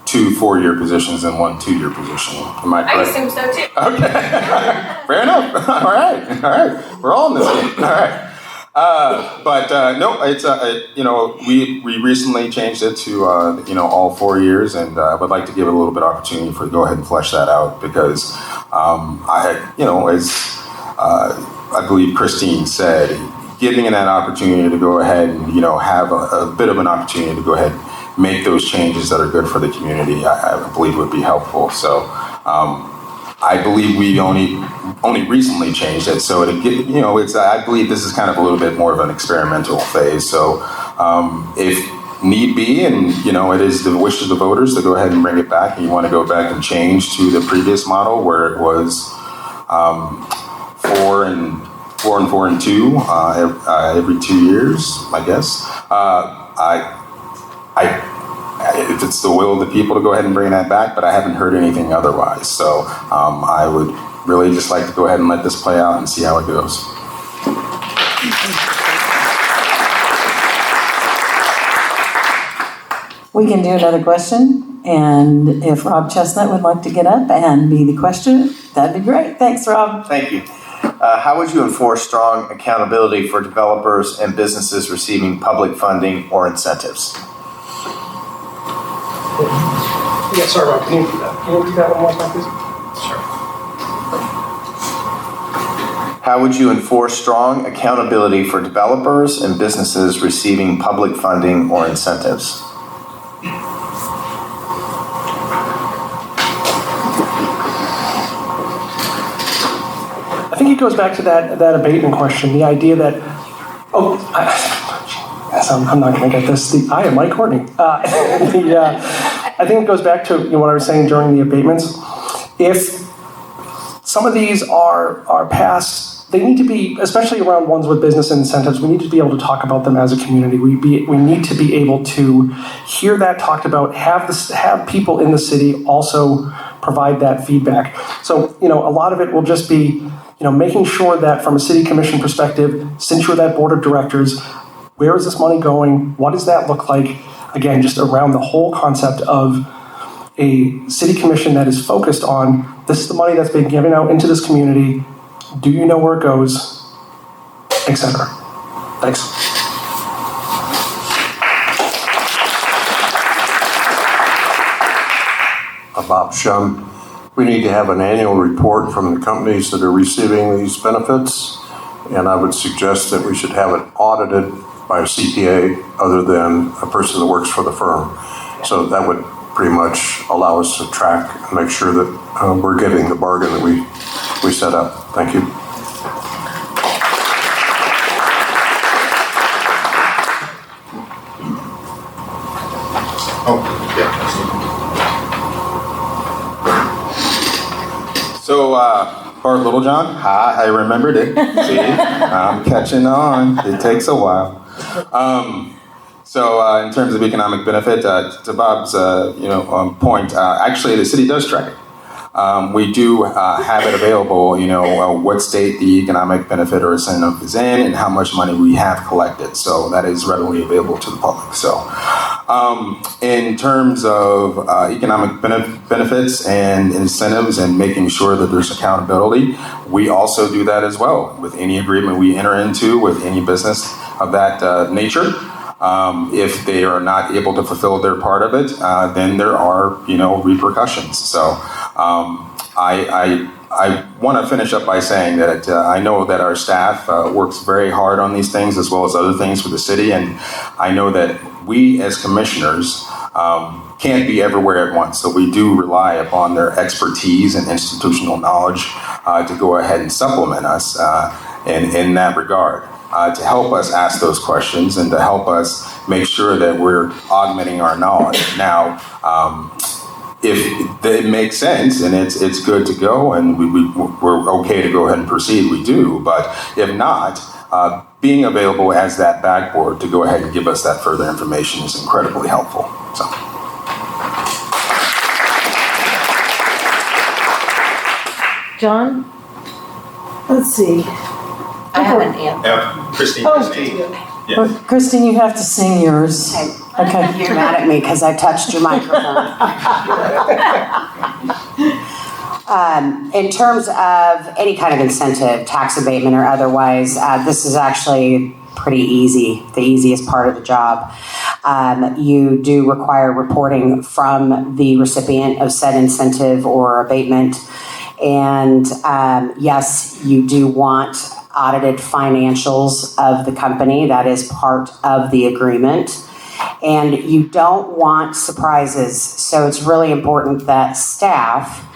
2 4-year positions and 1 2-year position. Am I correct? I assume so too. Okay, fair enough. All right. We're all in this game. All right. No, it's we recently changed it to all 4 years, and I would like to give it a little bit of opportunity for go ahead and flesh that out because I believe Christine said, giving it that opportunity to go ahead and have a bit of an opportunity to go ahead and make those changes that are good for the community, I believe would be helpful. So I believe we only recently changed it, so I believe this is kind of a little bit more of an experimental phase. So if need be, and it is the wish of the voters to go ahead and bring it back, and you want to go back and change to the previous model where it was 4 and 2 every 2 years, I guess. If it's the will of the people to go ahead and bring that back, but I haven't heard anything otherwise. So I would really just like to go ahead and let this play out and see how it goes. We can do another question, and if Rob Chestnut would like to get up and be the questioner, that'd be great. Thanks, Rob. Thank you. How would you enforce strong accountability for developers and businesses receiving public funding or incentives? Yeah, sorry, Rob, can you repeat that one more time, please? Sure. How would you enforce strong accountability for developers and businesses receiving public funding or incentives? I think it goes back to that abatement question, the idea that, I'm not going to get this. I am Mike Courtney. I think it goes back to what I was saying during the abatements. If some of these are passed, they need to be, especially around ones with business incentives, we need to be able to talk about them as a community. We need to be able to hear that talked about, have people in the city also provide that feedback. So, a lot of it will just be, making sure that from a city commission perspective, since you're that board of directors, where is this money going? What does that look like? Again, just around the whole concept of a city commission that is focused on, this is the money that's being given out into this community. Do you know where it goes? Etc. Thanks. Bob Shum. We need to have an annual report from the companies that are receiving these benefits, and I would suggest that we should have it audited by a CPA other than a person that works for the firm. So that would pretty much allow us to track and make sure that we're getting the bargain that we set up. Thank you. Oh, yeah. So, Bart Littlejohn, hi, I remembered it. See, I'm catching on. It takes a while. So, in terms of economic benefit, to Bob's, point, actually the city does track it. we do have it available, what state the economic benefit or incentive is in and how much money we have collected. So that is readily available to the public. So in terms of economic benefits and incentives and making sure that there's accountability, we also do that as well with any agreement we enter into with any business of that nature. If they are not able to fulfill their part of it, then there are, repercussions. So I want to finish up by saying that I know that our staff works very hard on these things as well as other things for the city, and I know that we as commissioners can't be everywhere at once. So we do rely upon their expertise and institutional knowledge to go ahead and supplement us in that regard. To help us ask those questions and to help us make sure that we're augmenting our knowledge. Now, if it makes sense and it's good to go and we're okay to go ahead and proceed, we do. But if not, being available as that backboard to go ahead and give us that further information is incredibly helpful. So. John? Let's see. I have an answer. Christine. Well, Christine, you have to sing yours. Okay. You're mad at me because I touched your microphone. In terms of any kind of incentive, tax abatement or otherwise, this is actually pretty easy, the easiest part of the job. You do require reporting from the recipient of said incentive or abatement. And yes, you do want audited financials of the company. That is part of the agreement. And you don't want surprises. So it's really important that staff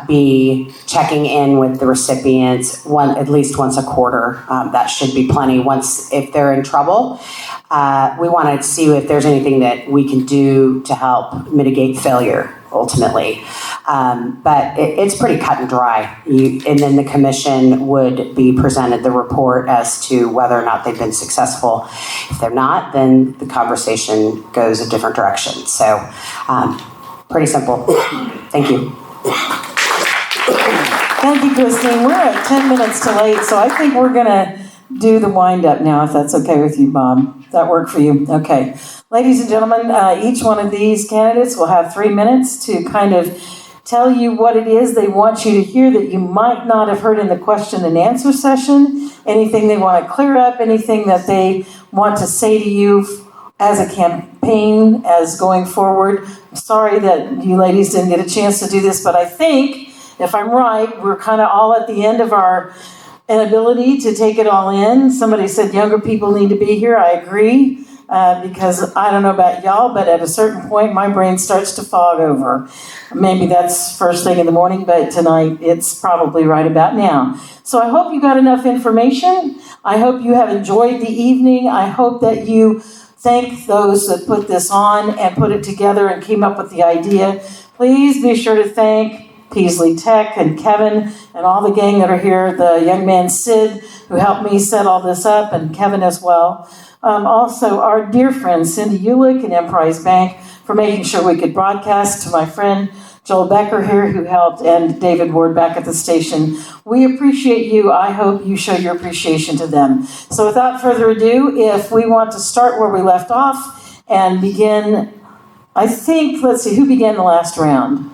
be checking in with the recipients at least once a quarter. That should be plenty. If they're in trouble, we want to see if there's anything that we can do to help mitigate failure ultimately. But it's pretty cut and dry. And then the commission would be presented the report as to whether or not they've been successful. If they're not, then the conversation goes a different direction. So pretty simple. Thank you. Thank you, Christine. We're at 10 minutes too late, so I think we're going to do the wind up now, if that's okay with you, Bob. Does that work for you? Okay. Ladies and gentlemen, each one of these candidates will have 3 minutes to kind of tell you what it is they want you to hear that you might not have heard in the question and answer session, anything they want to clear up, anything that they want to say to you as a campaign, as going forward. I'm sorry that you ladies didn't get a chance to do this, but I think, if I'm right, we're kind of all at the end of our inability to take it all in. Somebody said younger people need to be here. I agree, because I don't know about y'all, but at a certain point, my brain starts to fog over. Maybe that's first thing in the morning, but tonight it's probably right about now. So I hope you got enough information. I hope you have enjoyed the evening. I hope that you thank those that put this on and put it together and came up with the idea. Please be sure to thank Peaslee Tech and Kevin and all the gang that are here, the young man Sid who helped me set all this up, and Kevin as well. Also our dear friend Cindy Ulick and Emprise Bank for making sure we could broadcast, to my friend Joel Becker here who helped, and David Ward back at the station. We appreciate you. I hope you show your appreciation to them. So without further ado, if we want to start where we left off and begin, I think, let's see, who began the last round?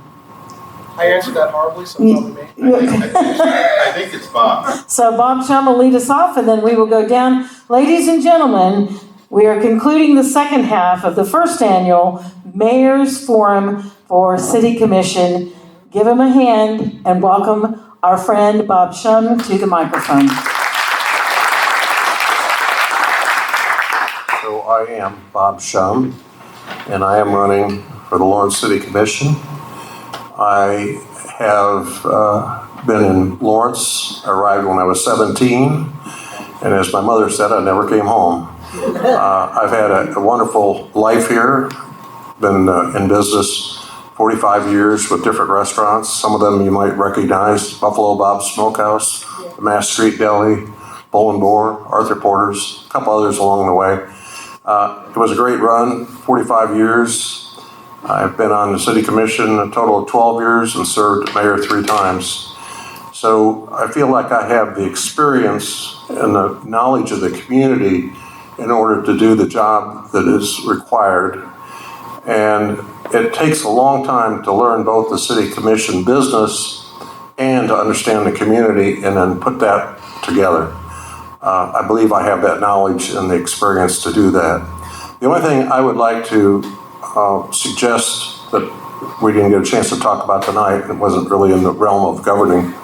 I answered that horribly, so probably me. I think it's Bob. So Bob Shum will lead us off, and then we will go down. Ladies and gentlemen, we are concluding the second half of the first annual Mayor's Forum for City Commission. Give him a hand and welcome our friend Bob Shum to the microphone. So I am Bob Shum, and I am running for the Lawrence City Commission. I have been in Lawrence, arrived when I was 17, and as my mother said, I never came home. I've had a wonderful life here, been in business 45 years with different restaurants. Some of them you might recognize: Buffalo Bob's Smokehouse, the Mass Street Deli, Bull and Boar, Arthur Porter's, a couple others along the way. It was a great run, 45 years. I've been on the city commission a total of 12 years and served mayor 3 times. So I feel like I have the experience and the knowledge of the community in order to do the job that is required. And it takes a long time to learn both the city commission business and to understand the community and then put that together. I believe I have that knowledge and the experience to do that. The only thing I would like to suggest that we didn't get a chance to talk about tonight, it wasn't really in the realm of governing,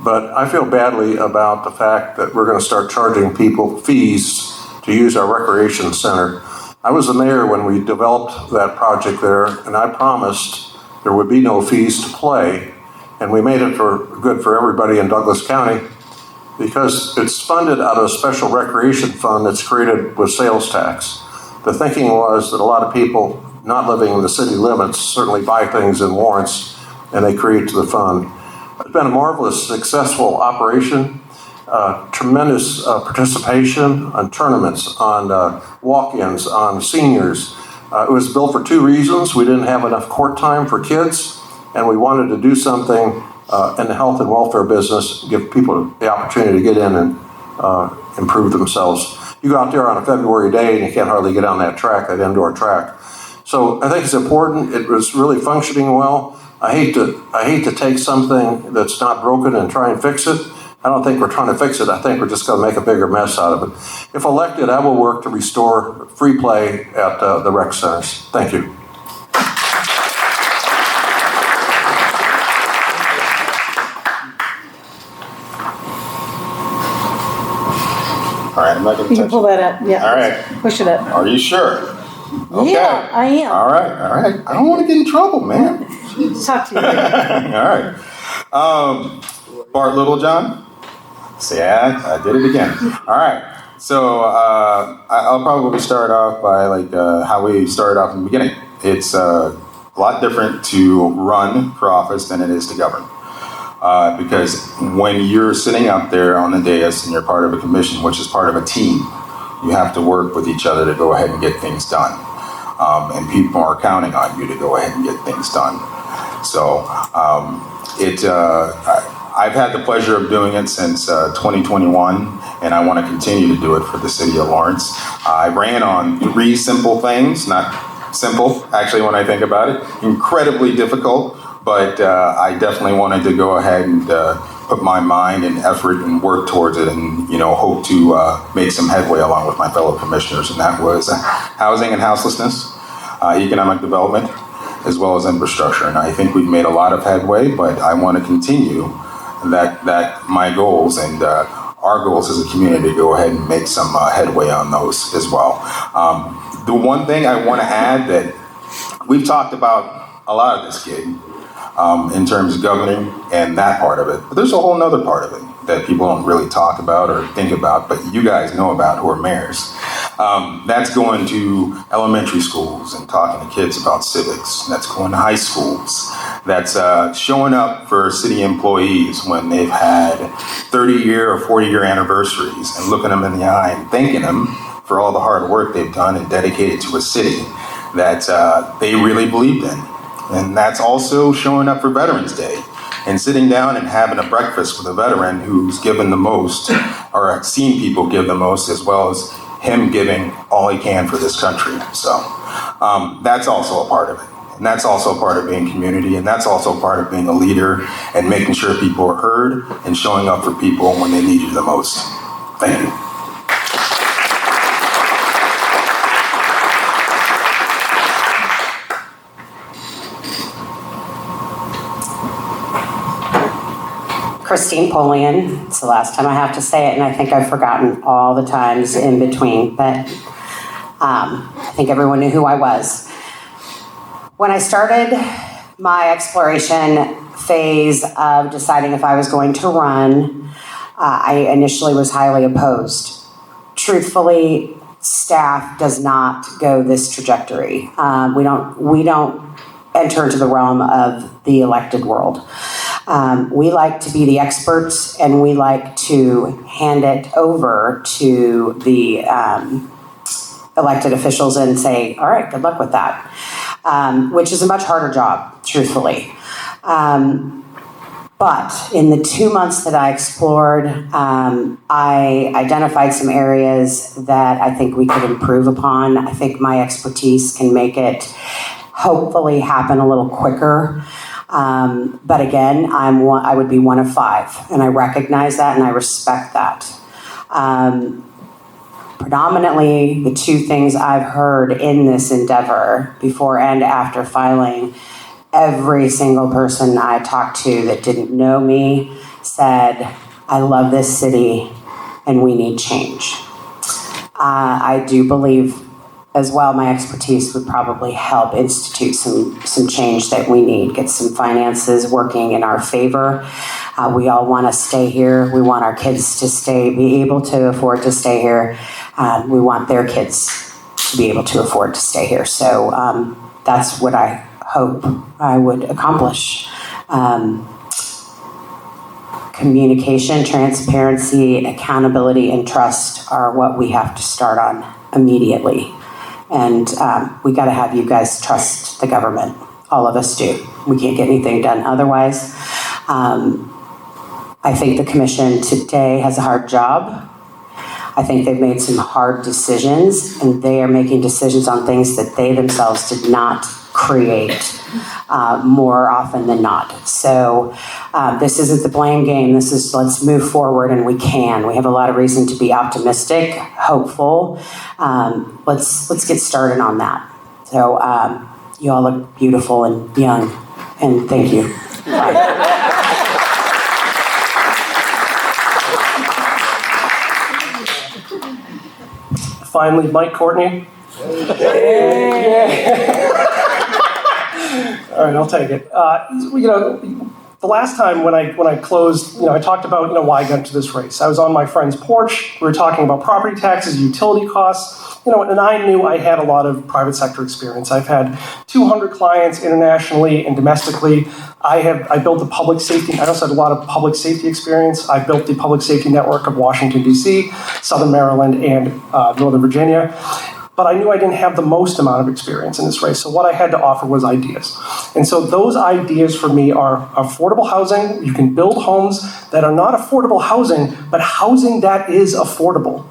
but I feel badly about the fact that we're going to start charging people fees to use our recreation center. I was the mayor when we developed that project there, and I promised there would be no fees to play, and we made it good for everybody in Douglas County because it's funded out of a special recreation fund that's created with sales tax. The thinking was that a lot of people not living in the city limits certainly buy things in Lawrence, and they create to the fund. It's been a marvelous, successful operation. Tremendous participation on tournaments, on walk-ins, on seniors. It was built for 2 reasons. We didn't have enough court time for kids, and we wanted to do something in the health and welfare business, give people the opportunity to get in and improve themselves. You go out there on a February day and you can't hardly get on that track, that indoor track. So I think it's important. It was really functioning well. I hate to take something that's not broken and try and fix it. I don't think we're trying to fix it. I think we're just going to make a bigger mess out of it. If elected, I will work to restore free play at the rec centers. Thank you. All right, I'm not going to You can touch pull it. that up, yeah. All right. Push it up. Are you sure? Okay. Yeah, I am. All right. I don't want to get in trouble, man. Talk to you. All right. Bart Littlejohn. See, I did it again. All right. So I'll probably start off by how we started off in the beginning. It's a lot different to run for office than it is to govern. Because when you're sitting up there on the dais and you're part of a commission, which is part of a team, you have to work with each other to go ahead and get things done. And people are counting on you to go ahead and get things done. So I've had the pleasure of doing it since 2021, and I want to continue to do it for the city of Lawrence. I ran on 3 simple things, not simple, actually, when I think about it, incredibly difficult, but I definitely wanted to go ahead and put my mind and effort and work towards it and, hope to make some headway along with my fellow commissioners, and that was housing and houselessness, economic development, as well as infrastructure. And I think we've made a lot of headway, but I want to continue that my goals and our goals as a community to go ahead and make some headway on those as well. The one thing I want to add that we've talked about a lot of this gig in terms of governing and that part of it, but there's a whole nother part of it that people don't really talk about or think about, but you guys know about who are mayors. That's going to elementary schools and talking to kids about civics. That's going to high schools. That's showing up for city employees when they've had 30-year or 40-year anniversaries and looking them in the eye and thanking them for all the hard work they've done and dedicated to a city that they really believed in. And that's also showing up for Veterans Day and sitting down and having a breakfast with a veteran who's given the most or seen people give the most, as well as him giving all he can for this country. So that's also a part of it. And that's also a part of being community. And that's also a part of being a leader and making sure people are heard and showing up for people when they need you the most. Thank you. Christine Polian. It's the last time I have to say it, and I think I've forgotten all the times in between, but I think everyone knew who I was. When I started my exploration phase of deciding if I was going to run, I initially was highly opposed. Truthfully, staff does not go this trajectory. We don't enter into the realm of the elected world. We like to be the experts, and we like to hand it over to the elected officials and say, all right, good luck with that. which is a much harder job, truthfully. But in the 2 months that I explored, I identified some areas that I think we could improve upon. I think my expertise can make it hopefully happen a little quicker. But again, I would be one of 5, and I recognize that and I respect that. Predominantly, the 2 things I've heard in this endeavor, before and after filing, every single person I talked to that didn't know me said, I love this city and we need change. I do believe as well my expertise would probably help institute some change that we need, get some finances working in our favor. We all want to stay here. We want our kids to be able to afford to stay here. We want their kids to be able to afford to stay here. So that's what I hope I would accomplish. Communication, transparency, accountability, and trust are what we have to start on immediately. And we got to have you guys trust the government. All of us do. We can't get anything done otherwise. I think the commission today has a hard job. I think they've made some hard decisions, and they are making decisions on things that they themselves did not create more often than not. So this isn't the blame game. This is let's move forward, and we can. We have a lot of reason to be optimistic, hopeful. Let's get started on that. So you all look beautiful and young, and thank you. Finally, Mike Courtney. All right, I'll take it. The last time when I closed, I talked about why I got into this race. I was on my friend's porch. We were talking about property taxes, utility costs, and I knew I had a lot of private sector experience. I've had 200 clients internationally and domestically. I built the public safety. I also had a lot of public safety experience. I built the public safety network of Washington, D.C., Southern Maryland, and Northern Virginia. But I knew I didn't have the most amount of experience in this race. So what I had to offer was ideas. And so those ideas for me are affordable housing. You can build homes that are not affordable housing, but housing that is affordable.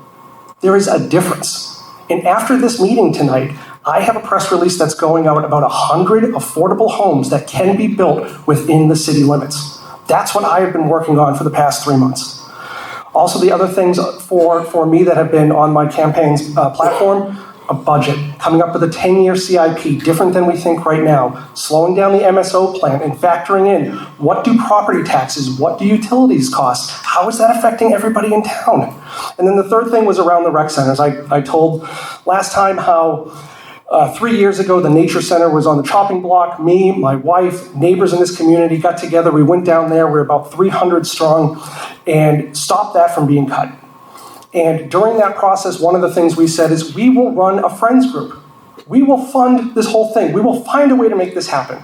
There is a difference. And after this meeting tonight, I have a press release that's going out about 100 affordable homes that can be built within the city limits. That's what I have been working on for the past 3 months. Also, the other things for me that have been on my campaign's platform, a budget, coming up with a 10-year CIP, different than we think right now, slowing down the MSO plan and factoring in what do property taxes, what do utilities cost, how is that affecting everybody in town? And then the third thing was around the rec centers. I told last time how 3 years ago, the Nature Center was on the chopping block. Me, my wife, neighbors in this community got together. We went down there. We were about 300 strong and stopped that from being cut. And during that process, one of the things we said is we will run a friends group. We will fund this whole thing. We will find a way to make this happen.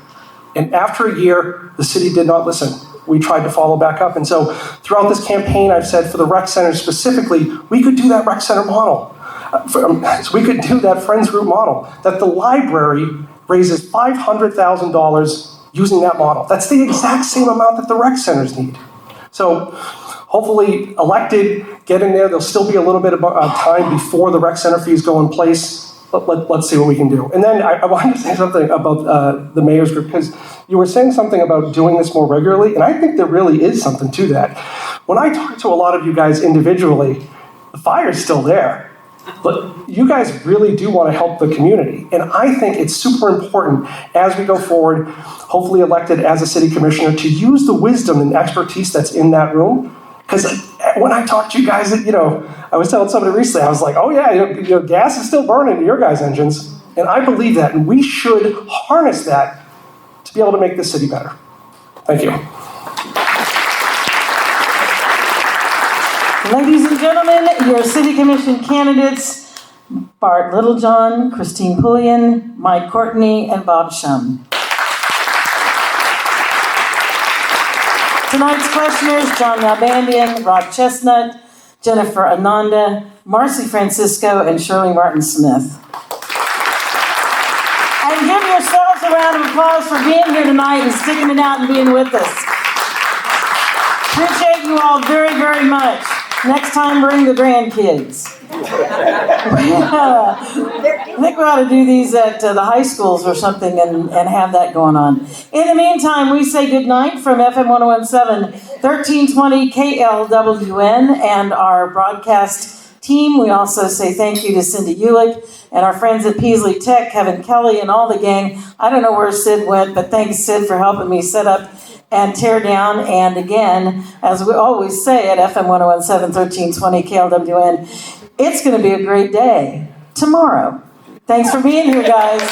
And after a year, the city did not listen. We tried to follow back up. And so throughout this campaign, I've said for the rec center specifically, we could do that rec center model. So we could do that friends group model, that the library raises $500,000 using that model. That's the exact same amount that the rec centers need. So hopefully elected, get in there. There'll still be a little bit of time before the rec center fees go in place. Let's see what we can do. And then I wanted to say something about the mayor's group, because you were saying something about doing this more regularly, and I think there really is something to that. When I talk to a lot of you guys individually, the fire's still there. But you guys really do want to help the community. And I think it's super important as we go forward, hopefully elected as a city commissioner, to use the wisdom and expertise that's in that room. Because when I talk to you guys, I was telling somebody recently, I was like, oh yeah, gas is still burning in your guys' engines. And I believe that, and we should harness that to be able to make this city better. Thank you. Ladies and gentlemen, your city commission candidates, Bart Littlejohn, Christine Pullian, Mike Courtney, and Bob Shum. Tonight's questioners, John Nalbandian, Rob Chestnut, Jennifer Ananda, Marcy Francisco, and Shirley Martin Smith. And give yourself applause for being here tonight and sticking it out and being with us. Appreciate you all very, very much. Next time, bring the grandkids. I think we ought to do these at the high schools or something and have that going on. In the meantime, we say good night from FM 1017, 1320 KLWN and our broadcast team. We also say thank you to Cindy Ulick and our friends at Peaslee Tech, Kevin Kelly, and all the gang. I don't know where Sid went, but thanks, Sid, for helping me set up and tear down. And again, as we always say at FM 1017, 1320 KLWN, it's going to be a great day tomorrow. Thanks for being here, guys.